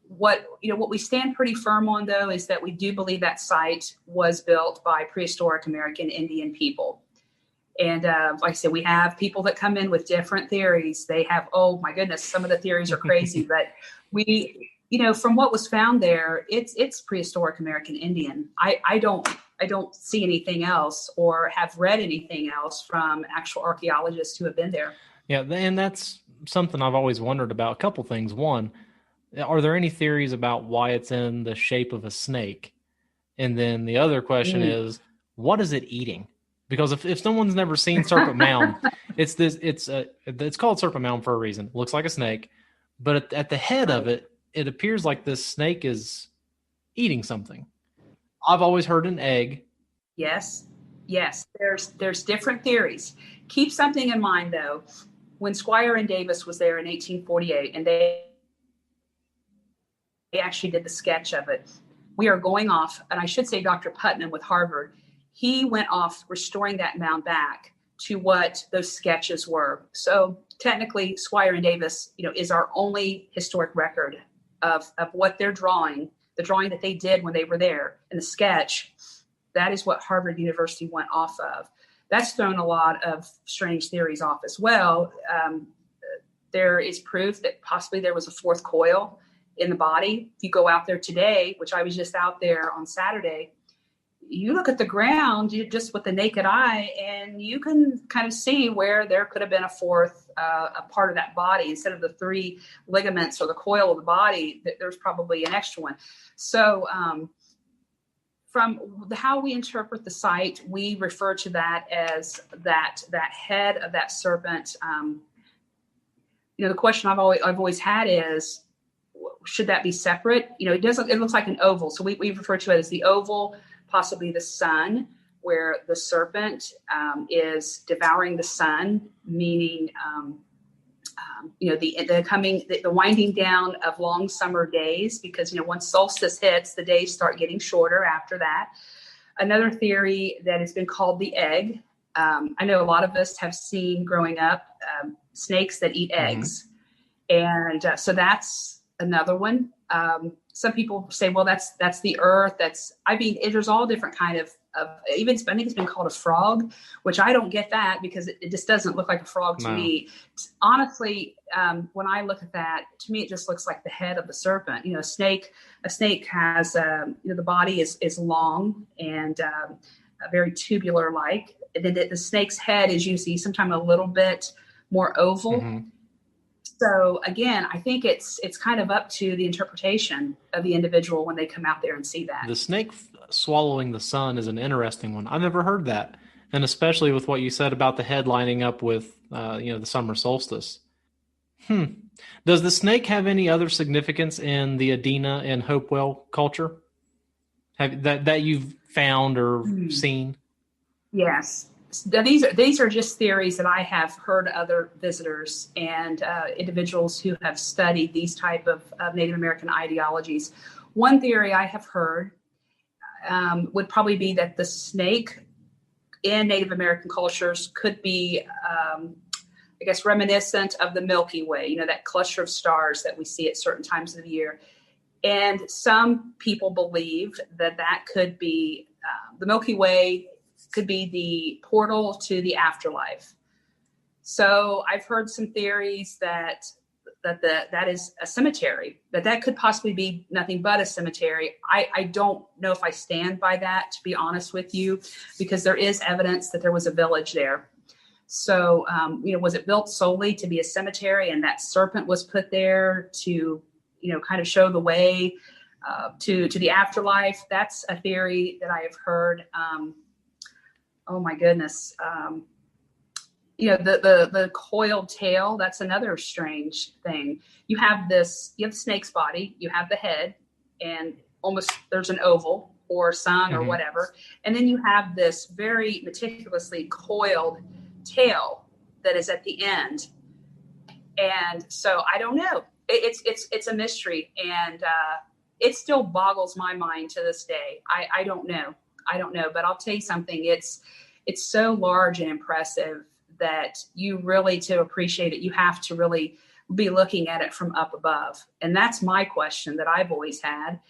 What we stand pretty firm on, though, is that we do believe that site was built by prehistoric American Indian people. And like I said, we have people that come in with different theories. They have, oh my goodness, some of the theories are crazy, but from what was found there, it's prehistoric American Indian. I don't see anything else or have read anything else from actual archaeologists who have been there. Yeah, and that's something I've always wondered about. A couple things. One, are there any theories about why it's in the shape of a snake? And then the other question is, what is it eating? Because if someone's never seen Serpent Mound, it's called Serpent Mound for a reason. It looks like a snake, but at the head of it, it appears like this snake is eating something. I've always heard an egg. Yes. There's different theories. Keep something in mind, though. When Squire and Davis was there in 1848, and they actually did the sketch of it. We are going off, and I should say Dr. Putnam with Harvard, he went off restoring that mound back to what those sketches were. So technically, Squire and Davis, is our only historic record of what they're drawing, the drawing that they did when they were there, and the sketch. That is what Harvard University went off of. That's thrown a lot of strange theories off as well. There is proof that possibly there was a fourth coil in the body. If you go out there today, which I was just out there on Saturday, you look at the ground just with the naked eye, and you can kind of see where there could have been a fourth a part of that body. Instead of the three ligaments or the coil of the body, there's probably an extra one. So from how we interpret the site, we refer to that as that head of that serpent. The question I've always had is, should that be separate? It looks like an oval. So we refer to it as the oval, possibly the sun, where the serpent is devouring the sun, meaning, the winding down of long summer days, because, once solstice hits, the days start getting shorter after that. Another theory that has been called the egg. I know a lot of us have seen growing up snakes that eat eggs. And so that's another one. Some people say, well, that's the earth. There's all different kind of even, I think it's been called a frog, which I don't get that because it just doesn't look like a frog to me. Honestly, when I look at that, to me, it just looks like the head of the serpent. A snake has, the body is long and very tubular like. The snake's head is usually sometimes a little bit more oval. Mm-hmm. So again, I think it's kind of up to the interpretation of the individual when they come out there and see that. The snake swallowing the sun is an interesting one. I've never heard that. And especially with what you said about the head lining up with, the summer solstice. Does the snake have any other significance in the Adena and Hopewell culture? That you've found or seen? Yes. These are just theories that I have heard other visitors and individuals who have studied these type of Native American ideologies. One theory I have heard would probably be that the snake in Native American cultures could be, reminiscent of the Milky Way, that cluster of stars that we see at certain times of the year. And some people believe that could be the Milky Way could be the portal to the afterlife. So I've heard some theories that is a cemetery, that could possibly be nothing but a cemetery. I don't know if I stand by that, to be honest with you, because there is evidence that there was a village there. So, was it built solely to be a cemetery, and that serpent was put there to, kind of show the way to the afterlife? That's a theory that I have heard. Oh my goodness. The coiled tail, that's another strange thing. You have the snake's body, you have the head, and there's an oval or sun or Mm-hmm. whatever. And then you have this very meticulously coiled tail that is at the end. And so I don't know. It's a mystery, and it still boggles my mind to this day. I don't know. I don't know, but I'll tell you something. It's so large and impressive that you really, to appreciate it, you have to really be looking at it from up above. And that's my question that I've always had.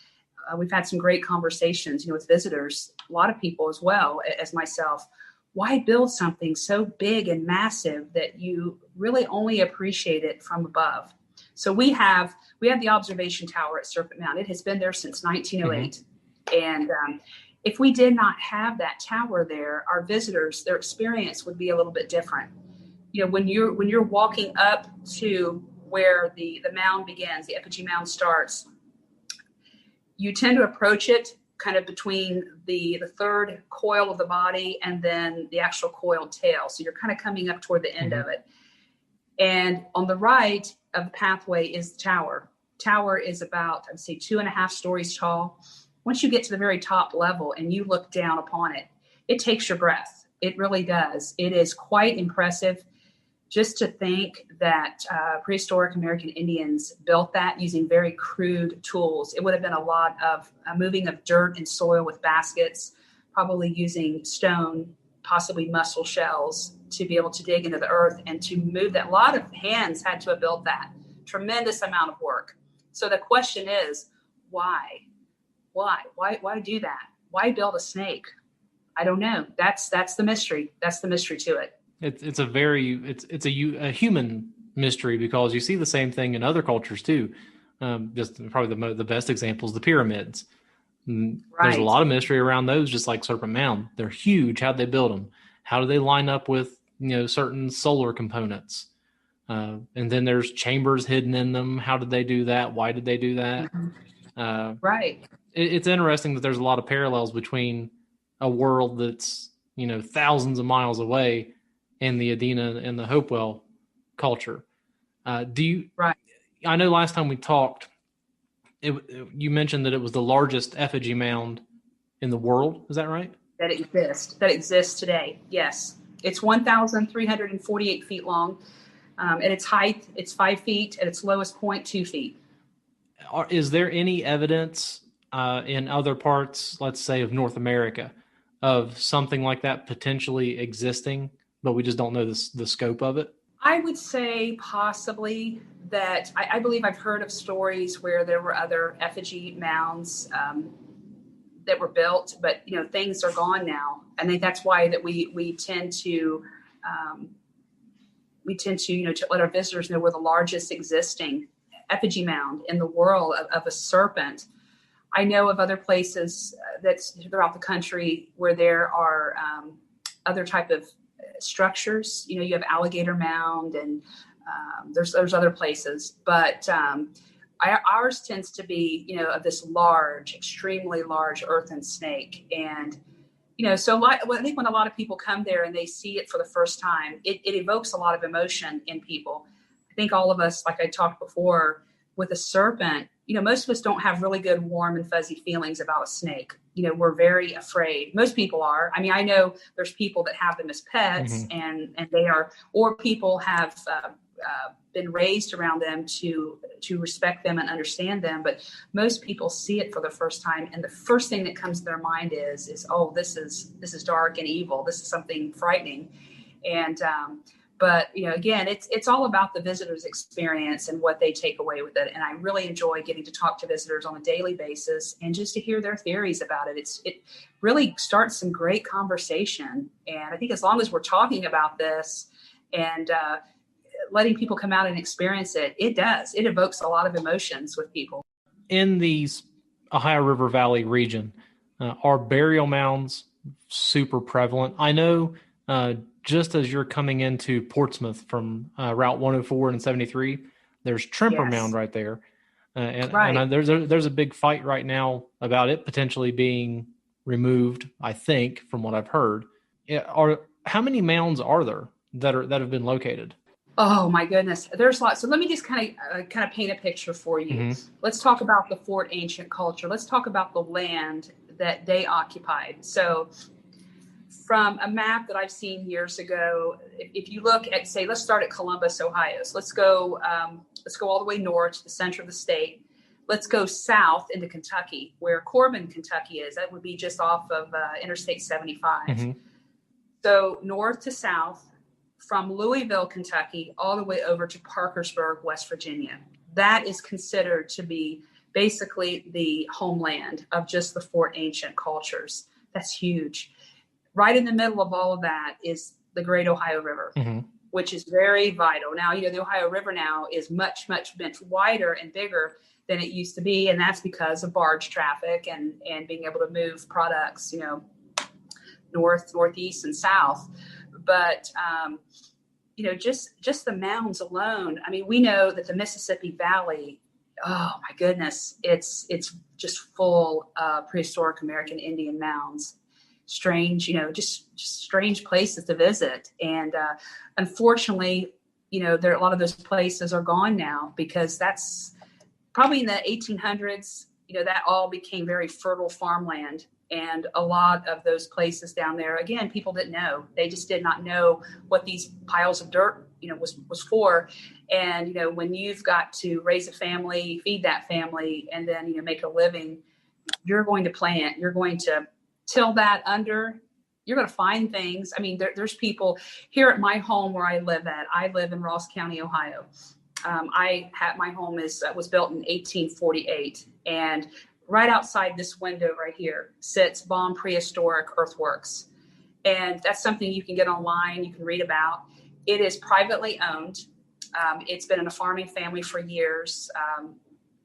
We've had some great conversations, with visitors, a lot of people as well as myself. Why build something so big and massive that you really only appreciate it from above? So we have the observation tower at Serpent Mound. It has been there since 1908. Mm-hmm. And if we did not have that tower there, our visitors, their experience would be a little bit different. When you're walking up to where the mound begins, the effigy mound starts, you tend to approach it kind of between the third coil of the body and then the actual coiled tail. So you're kind of coming up toward the end mm-hmm. of it. And on the right of the pathway is the tower. Tower is about, I'd say, 2.5 stories tall. Once you get to the very top level and you look down upon it, it takes your breath. It really does. It is quite impressive. Just to think that prehistoric American Indians built that using very crude tools. It would have been a lot of moving of dirt and soil with baskets, probably using stone, possibly mussel shells to be able to dig into the earth and to move that. A lot of hands had to have built that. Tremendous amount of work. So the question is, why? Why do that? Why build a snake? I don't know. That's the mystery. That's the mystery to it. It's a human mystery, because you see the same thing in other cultures too. Just probably the best example is the pyramids. Right. There's a lot of mystery around those, just like Serpent Mound. They're huge. How'd they build them? How do they line up with certain solar components? And then there's chambers hidden in them. How did they do that? Why did they do that? Right. It's interesting that there's a lot of parallels between a world that's thousands of miles away and the Adena and the Hopewell culture. Right. I know last time we talked, you mentioned that it was the largest effigy mound in the world. Is that right? That exists today. Yes. It's 1,348 feet long. At its height, it's 5 feet. At its lowest point, 2 feet. Is there any evidence in other parts, let's say, of North America, of something like that potentially existing, but we just don't know the scope of it? I would say possibly that I believe I've heard of stories where there were other effigy mounds that were built, but things are gone now. I think that's why that we tend to to let our visitors know we're the largest existing effigy mound in the world of a serpent. I know of other places that's throughout the country where there are other type of structures. You have Alligator Mound, and there's other places, but ours tends to be of this large, extremely large earthen snake. And so I think when a lot of people come there and they see it for the first time, it evokes a lot of emotion in people. I think all of us, like I talked before, with a serpent, most of us don't have really good, warm and fuzzy feelings about a snake. We're very afraid. Most people are. I mean, I know there's people that have them as pets, mm-hmm. and they are, or people have been raised around them to respect them and understand them. But most people see it for the first time, and the first thing that comes to their mind is oh, this is dark and evil. This is something frightening, and but again, it's all about the visitor's experience and what they take away with it. And I really enjoy getting to talk to visitors on a daily basis and just to hear their theories about it. It really starts some great conversation. And I think as long as we're talking about this and letting people come out and experience it, it evokes a lot of emotions with people. In the Ohio River Valley region, are burial mounds super prevalent? I know just as you're coming into Portsmouth from Route 104 and 73, there's Trimper yes. Mound right there. And there's a big fight right now about it potentially being removed, I think, from what I've heard. How many mounds are there that have been located? Oh my goodness, there's lots. So let me just kind of paint a picture for you. Mm-hmm. Let's talk about the Fort Ancient culture. Let's talk about the land that they occupied. So from a map that I've seen years ago, if you look at, say, let's start at Columbus, Ohio. So let's go all the way north to the center of the state. Let's go south into Kentucky, where Corbin, Kentucky is. That would be just off of Interstate 75. Mm-hmm. So north to south, from Louisville, Kentucky, all the way over to Parkersburg, West Virginia. That is considered to be basically the homeland of just the Fort Ancient cultures. That's huge. Right in the middle of all of that is the Great Ohio River, Mm-hmm. which is very vital. Now, the Ohio River now is much, much wider and bigger than it used to be. And that's because of barge traffic and being able to move products, north, northeast, and south. But, just the mounds alone. I mean, we know that the Mississippi Valley, oh my goodness, it's just full of prehistoric American Indian mounds. Strange, just strange places to visit. And unfortunately, there a lot of those places are gone now, because that's probably in the 1800s, that all became very fertile farmland. And a lot of those places down there, again, people didn't know. They just did not know what these piles of dirt, was for. And, when you've got to raise a family, feed that family, and then, make a living, you're going to plant, you're going to till that under, you're going to find things. I mean, there's people here at my home where I live at. I live in Ross County, Ohio. My home was built in 1848, and right outside this window right here sits Baum Prehistoric Earthworks. And that's something you can get online, you can read about. It is privately owned. It's been in a farming family for years.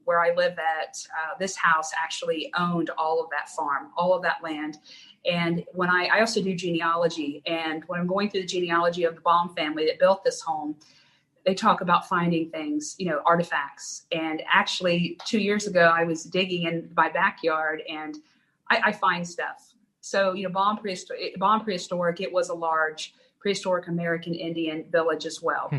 Where I live at, this house actually owned all of that farm, all of that land. And when I also do genealogy, and when I'm going through the genealogy of the Baum family that built this home, they talk about finding things, artifacts. And actually 2 years ago, I was digging in my backyard and I find stuff. So, Baum Prehistoric, it was a large prehistoric American Indian village as well,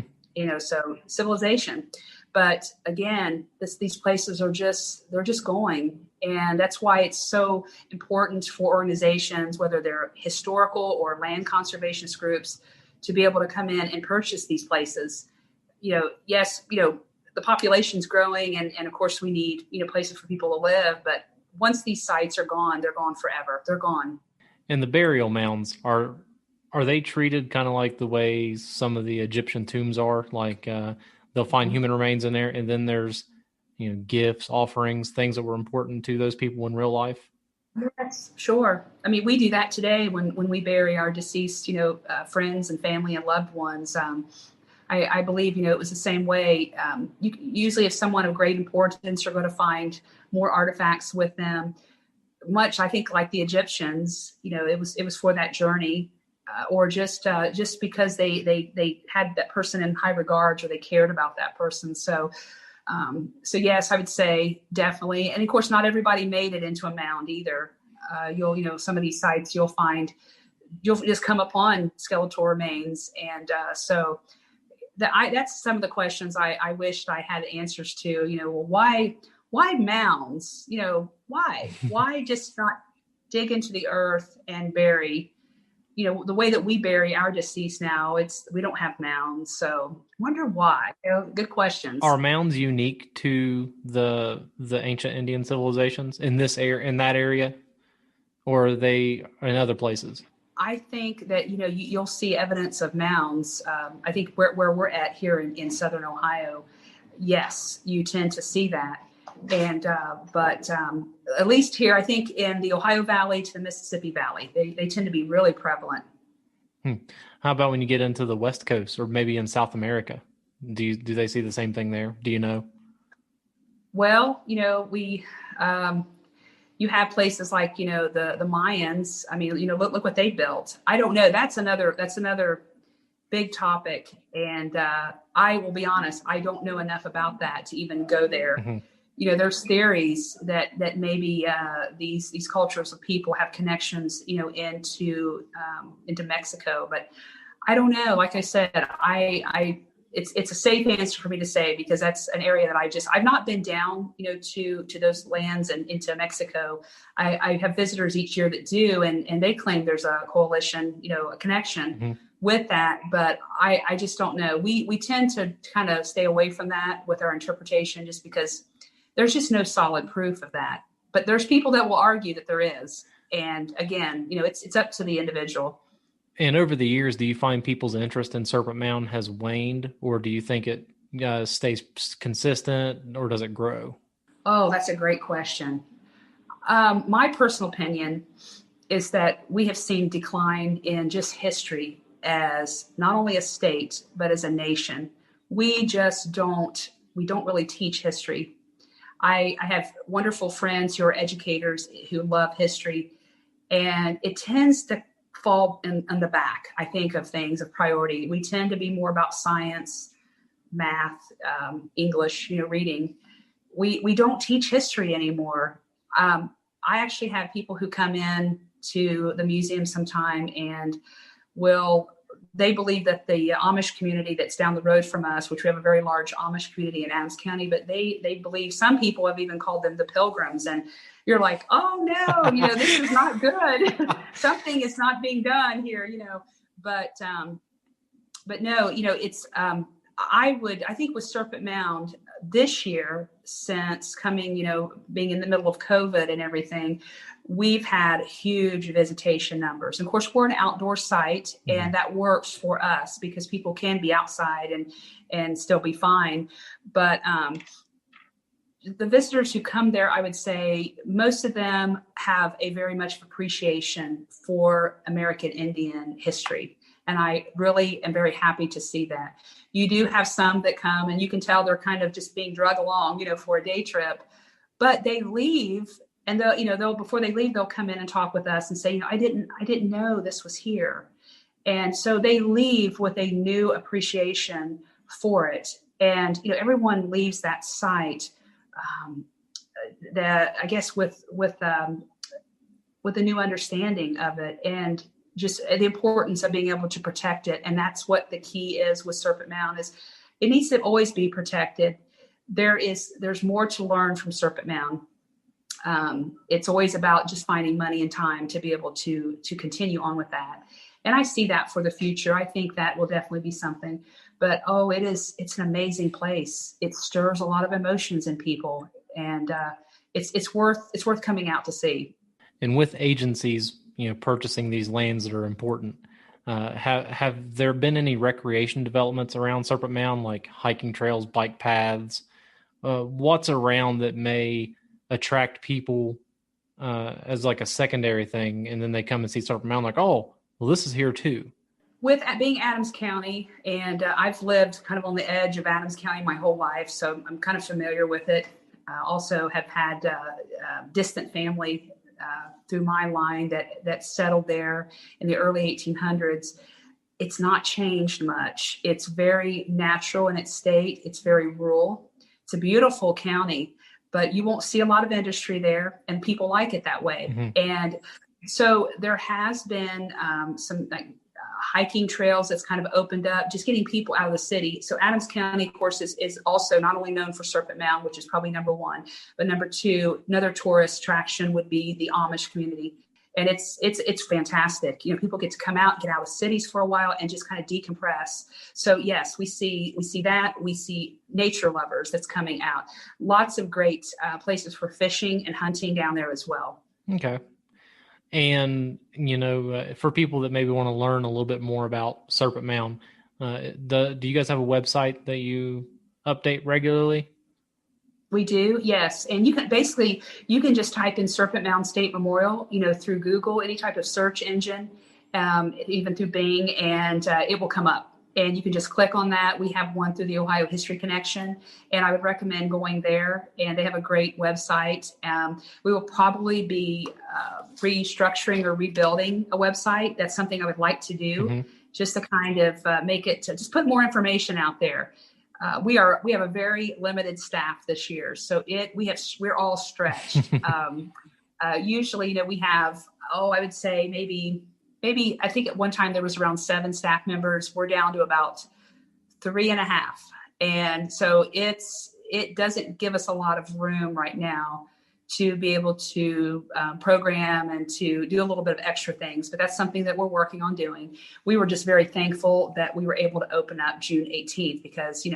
so civilization. But again, these places they're just going. And that's why it's so important for organizations, whether they're historical or land conservationist groups, to be able to come in and purchase these places. Yes, the population's growing, and of course we need, places for people to live. But once these sites are gone, they're gone forever. They're gone. And the burial mounds, are they treated kind of like the way some of the Egyptian tombs are? Like they'll find human remains in there, and then there's gifts, offerings, things that were important to those people in real life? Yes, sure. I mean, we do that today when we bury our deceased, friends and family and loved ones. I believe, it was the same way. Usually if someone of great importance, you're going to find more artifacts with them. Much, I think, like the Egyptians, it was for that journey, or just because they had that person in high regards, or they cared about that person. So yes, I would say definitely. And of course, not everybody made it into a mound either. Some of these sites you'll just come upon skeletal remains. And that's some of the questions I wished I had answers to. Why mounds? Why just not dig into the earth and bury? The way that we bury our deceased now, we don't have mounds. So wonder why. Good questions. Are mounds unique to the ancient Indian civilizations in that area, or are they in other places? I think that, you'll see evidence of mounds. I think where we're at here in Southern Ohio, yes, you tend to see that. And, but at least here, I think in the Ohio Valley to the Mississippi Valley, they tend to be really prevalent. How about when you get into the West Coast or maybe in South America? Do they see the same thing there? Do you know? Well, we, you have places like, the Mayans. I mean, look what they built. I don't know. That's another big topic. And I will be honest, I don't know enough about that to even go there. Mm-hmm. There's theories that maybe these cultures of people have connections, into Mexico, but I don't know. Like I said, it's a safe answer for me to say, because that's an area that I've not been down, to those lands and into Mexico. I have visitors each year that do, and they claim there's a coalition, a connection with that. But I just don't know. We tend to kind of stay away from that with our interpretation, just because there's just no solid proof of that. But there's people that will argue that there is. And again, it's up to the individual. And over the years, do you find people's interest in Serpent Mound has waned, or do you think it stays consistent, or does it grow? Oh, that's a great question. My personal opinion is that we have seen decline in just history as not only a state, but as a nation. We don't really teach history. I have wonderful friends who are educators who love history, and it tends to fall in the back, I think, of things of priority. We tend to be more about science, math, English, reading. We don't teach history anymore. I actually have people who come in to the museum sometime and they believe that the Amish community that's down the road from us, which we have a very large Amish community in Adams County, but they believe, some people have even called them the Pilgrims. And you're like, oh no, this is not good. Something is not being done here, but no, it's, I think with Serpent Mound this year, since coming, being in the middle of COVID and everything, we've had huge visitation numbers. And of course, we're an outdoor site, and that works for us because people can be outside and still be fine. But the visitors who come there, I would say most of them have a very much appreciation for American Indian history. And I really am very happy to see that. You do have some that come, and you can tell they're kind of just being drug along, for a day trip, but they leave, and they'll before they leave, they'll come in and talk with us and say, I didn't know this was here. And so they leave with a new appreciation for it. And, everyone leaves that site, that I guess with a new understanding of it, and just the importance of being able to protect it. And that's what the key is with Serpent Mound, is it needs to always be protected. There's more to learn from Serpent Mound. It's always about just finding money and time to be able to continue on with that. And I see that for the future. I think that will definitely be something, but it's an amazing place. It stirs a lot of emotions in people, and it's worth coming out to see. And with agencies, purchasing these lands that are important, have there been any recreation developments around Serpent Mound, like hiking trails, bike paths? What's around that may attract people as like a secondary thing, and then they come and see Serpent Mound like, oh, well, this is here too? With being Adams County, and I've lived kind of on the edge of Adams County my whole life, so I'm kind of familiar with it. Also have had distant family through my line that settled there in the early 1800s. It's not changed much. It's very natural in its state. It's very rural. It's a beautiful county, but you won't see a lot of industry there, and people like it that way. Mm-hmm. And so there has been some hiking trails that's kind of opened up, just getting people out of the city. So Adams County, of course, is also not only known for Serpent Mound, which is probably number one, but number two, another tourist attraction would be the Amish community. And it's fantastic. People get to come out, get out of cities for a while, and just kind of decompress. So yes, we see that. We see nature lovers that's coming out. Lots of great places for fishing and hunting down there as well. Okay. And, for people that maybe want to learn a little bit more about Serpent Mound, do you guys have a website that you update regularly? We do, yes. And you can just type in Serpent Mound State Memorial, through Google, any type of search engine, even through Bing, and it will come up. And you can just click on that. We have one through the Ohio History Connection, and I would recommend going there. And they have a great website. We will probably be restructuring or rebuilding a website. That's something I would like to do, just to kind of make it, to just put more information out there. We have a very limited staff this year, so we're all stretched. Usually, we have, I would say maybe I think at one time there was around 7 staff members. We're down to about 3.5. And so it doesn't give us a lot of room right now to be able to program and to do a little bit of extra things. But that's something that we're working on doing. We were just very thankful that we were able to open up June 18th because,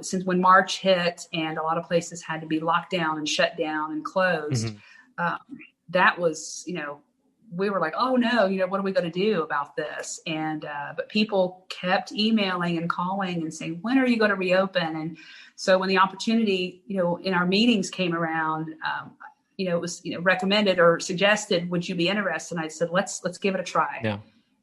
since when March hit and a lot of places had to be locked down and shut down and closed, that was, we were like, oh no, what are we going to do about this? And, but people kept emailing and calling and saying, when are you going to reopen? And so when the opportunity, in our meetings came around, it was, recommended or suggested, would you be interested? And I said, let's give it a try. Yeah.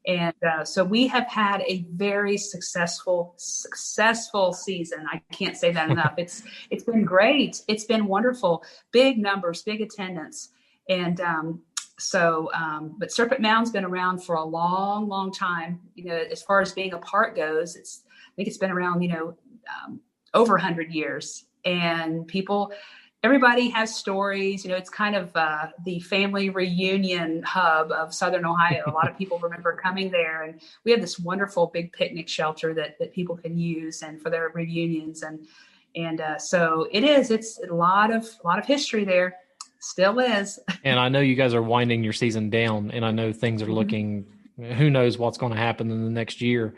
And so we have had a very successful season. I can't say that enough. It's been great. It's been wonderful. Big numbers, big attendance. And but Serpent Mound's been around for a long, long time. As far as being a park goes, I think it's been around, over 100 years. And everybody has stories. It's kind of the family reunion hub of Southern Ohio. A lot of people remember coming there, and we have this wonderful big picnic shelter that people can use and for their reunions. And so it's a lot of history there. Still is. And I know you guys are winding your season down, and I know things are looking, who knows what's going to happen in the next year.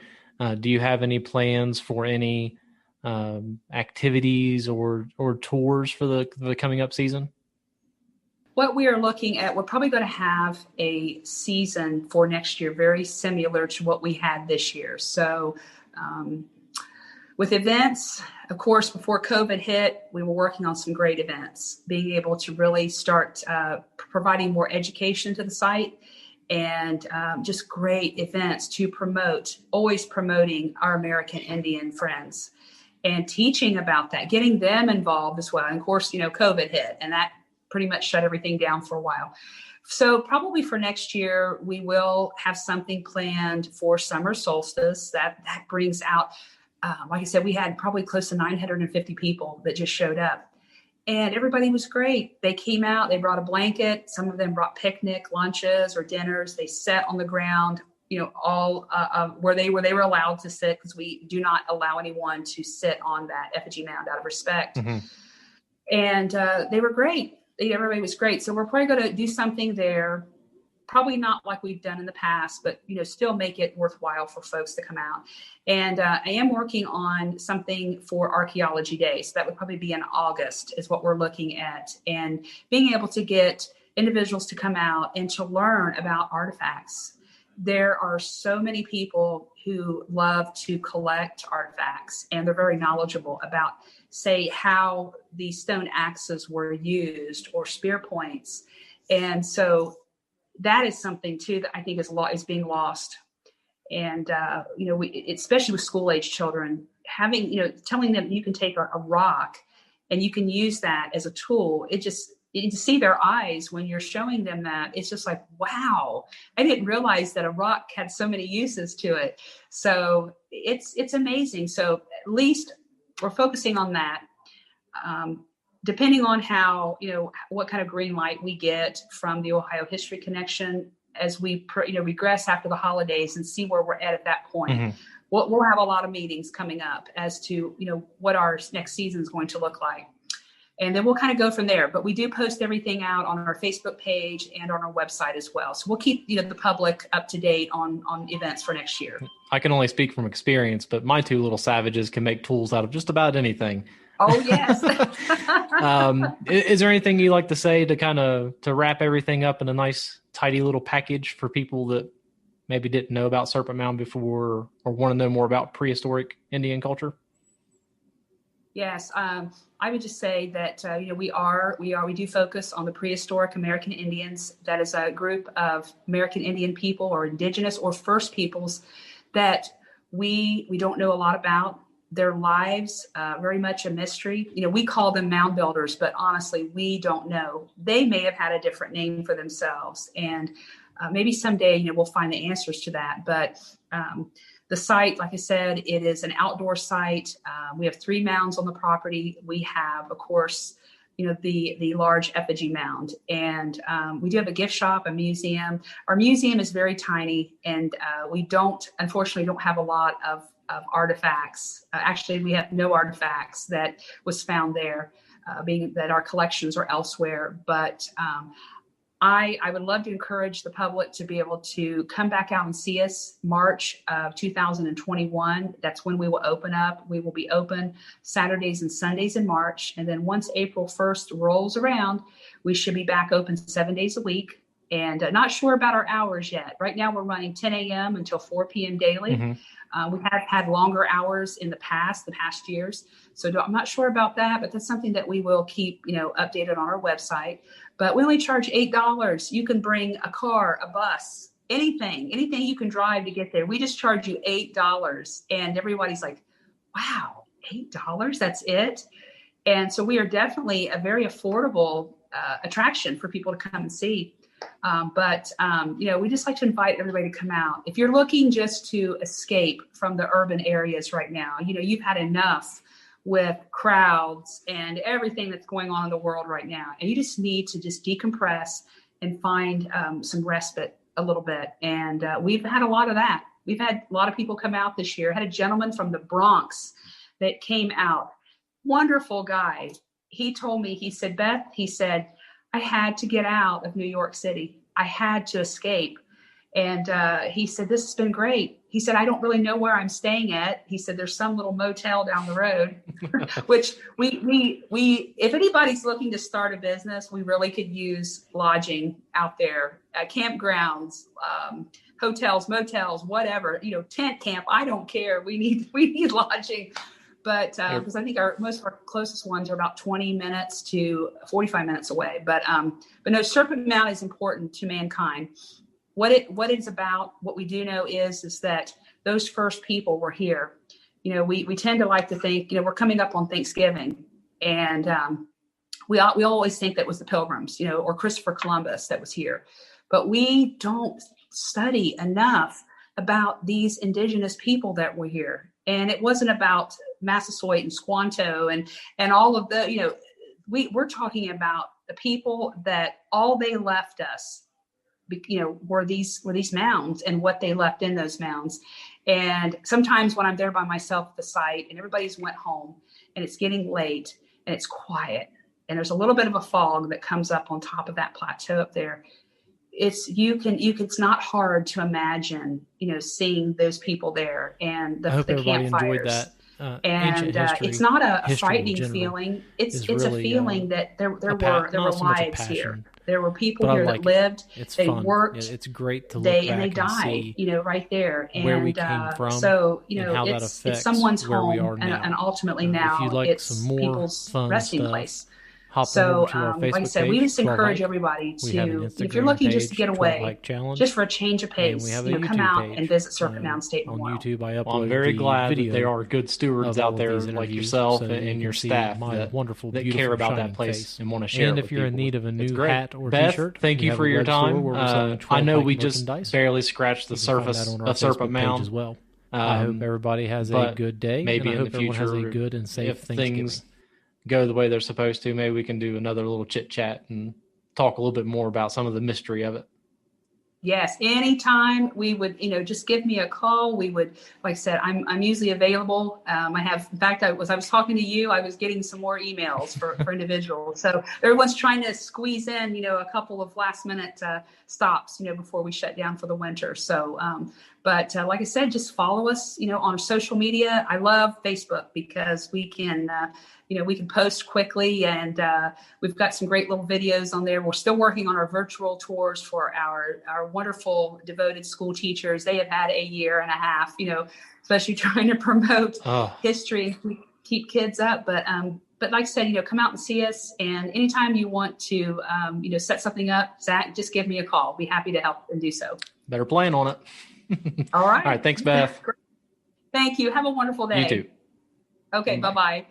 Do you have any plans for any activities or tours for the coming up season? What we are looking at, we're probably going to have a season for next year very similar to what we had this year. So with events, of course, before COVID hit, we were working on some great events, being able to really start providing more education to the site and just great events to always promoting our American Indian friends and teaching about that, getting them involved as well. And of course, COVID hit and that pretty much shut everything down for a while. So probably for next year, we will have something planned for summer solstice that brings out, like I said, we had probably close to 950 people that just showed up. And everybody was great. They came out, they brought a blanket. Some of them brought picnic lunches or dinners. They sat on the ground, all where they were allowed to sit, because we do not allow anyone to sit on that effigy mound out of respect. Mm-hmm. And they were great. Everybody was great. So we're probably going to do something there. Probably not like we've done in the past, but still make it worthwhile for folks to come out. And I am working on something for Archaeology Day. So that would probably be in August is what we're looking at. And being able to get individuals to come out and to learn about artifacts. There are so many people who love to collect artifacts, and they're very knowledgeable about, say, how these stone axes were used or spear points. And so that is something too that I think is being lost. And, especially with school age children, telling them you can take a rock and you can use that as a tool. You see their eyes when you're showing them that. It's just like, wow, I didn't realize that a rock had so many uses to it. So it's amazing. So at least we're focusing on that. Depending on how, what kind of green light we get from the Ohio History Connection as we, regress after the holidays and see where we're at that point. Mm-hmm. We'll have a lot of meetings coming up as to, what our next season is going to look like. And then we'll kind of go from there. But we do post everything out on our Facebook page and on our website as well. So we'll keep, the public up to date on events for next year. I can only speak from experience, but my two little savages can make tools out of just about anything. Oh, yes. Is there anything you like to say to wrap everything up in a nice, tidy little package for people that maybe didn't know about Serpent Mound before or want to know more about prehistoric Indian culture? Yes. I would just say that, we do focus on the prehistoric American Indians. That is a group of American Indian people or indigenous or first peoples that we don't know a lot about. Their lives, very much a mystery. We call them mound builders, but honestly, we don't know. They may have had a different name for themselves. And maybe someday, we'll find the answers to that. But the site, like I said, it is an outdoor site. We have 3 mounds on the property. We have, of course, the large effigy mound. And we do have a gift shop, a museum. Our museum is very tiny, and we unfortunately don't have a lot of of artifacts. Actually, we have no artifacts that was found there, being that our collections are elsewhere. But I would love to encourage the public to be able to come back out and see us March of 2021. That's when we will open up. We will be open Saturdays and Sundays in March. And then once April 1st rolls around, we should be back open 7 days a week. And not sure about our hours yet. Right now we're running 10 a.m. until 4 p.m. daily. Mm-hmm. We have had longer hours in the past years. So I'm not sure about that, but that's something that we will keep, updated on our website. But we only charge $8. You can bring a car, a bus, anything you can drive to get there. We just charge you $8. And everybody's like, wow, $8? That's it? And so we are definitely a very affordable attraction for people to come and see. But we just like to invite everybody to come out. If you're looking just to escape from the urban areas right now, you've had enough with crowds and everything that's going on in the world right now. And you just need to just decompress and find some respite a little bit. And we've had a lot of that. We've had a lot of people come out this year. I had a gentleman from the Bronx that came out. Wonderful guy. He told me, he said, Beth, he said, I had to get out of New York City. I had to escape. And he said, this has been great. He said, I don't really know where I'm staying at. He said, there's some little motel down the road, which we, if anybody's looking to start a business, we really could use lodging out there, campgrounds, hotels, motels, whatever, tent camp. I don't care. We need lodging. But because I think most of our closest ones are about 20 minutes to 45 minutes away. But no, Serpent Mound is important to mankind. What it's about, what we do know is that those first people were here. We tend to like to think, we're coming up on Thanksgiving, and we always think that was the Pilgrims, or Christopher Columbus that was here. But we don't study enough about these indigenous people that were here. And it wasn't about Massasoit and Squanto and all of the, we're talking about the people that all they left us, were these mounds and what they left in those mounds. And sometimes when I'm there by myself at the site and everybody's went home and it's getting late and it's quiet and there's a little bit of a fog that comes up on top of that plateau up there, it's not hard to imagine, seeing those people there and the campfires. And it's not a frightening feeling. It's really, a feeling that there were lives here. There were people here that lived. They worked. It's great to look back and they died. Right there. And where we came from. So it's someone's home, and ultimately now it's people's resting place. So, like I said, we just encourage everybody to, if you're looking just to get away, just for a change of pace, come out and visit Serpent Mound State Memorial. On YouTube, I'm very glad that there are good stewards out there like yourself and your staff that care about that place and want to share it with people. And if you're in need of a new hat or T-shirt, Beth, thank you for your time. I know we just barely scratched the surface of Serpent Mound as well. I hope everybody has a good day. Maybe in the future, has a good and safe Thanksgiving. Go the way they're supposed to, maybe we can do another little chit chat and talk a little bit more about some of the mystery of it. Yes, anytime we would, just give me a call. We would, like I said, I'm usually available. I have, in fact, I was talking to you. I was getting some more emails for individuals. So everyone's trying to squeeze in, a couple of last minute stops, before we shut down for the winter. So, but like I said, just follow us, on social media. I love Facebook because we can, we can post quickly, and we've got some great little videos on there. We're still working on our virtual tours for our wonderful devoted school teachers. They have had a year and a half, especially trying to promote history and keep kids up. But like I said, come out and see us. And anytime you want to, set something up, Zach, just give me a call. Be happy to help and do so. Better plan on it. All right. All right. Thanks, Beth. Thank you. Have a wonderful day. You too. Okay. Bye-bye.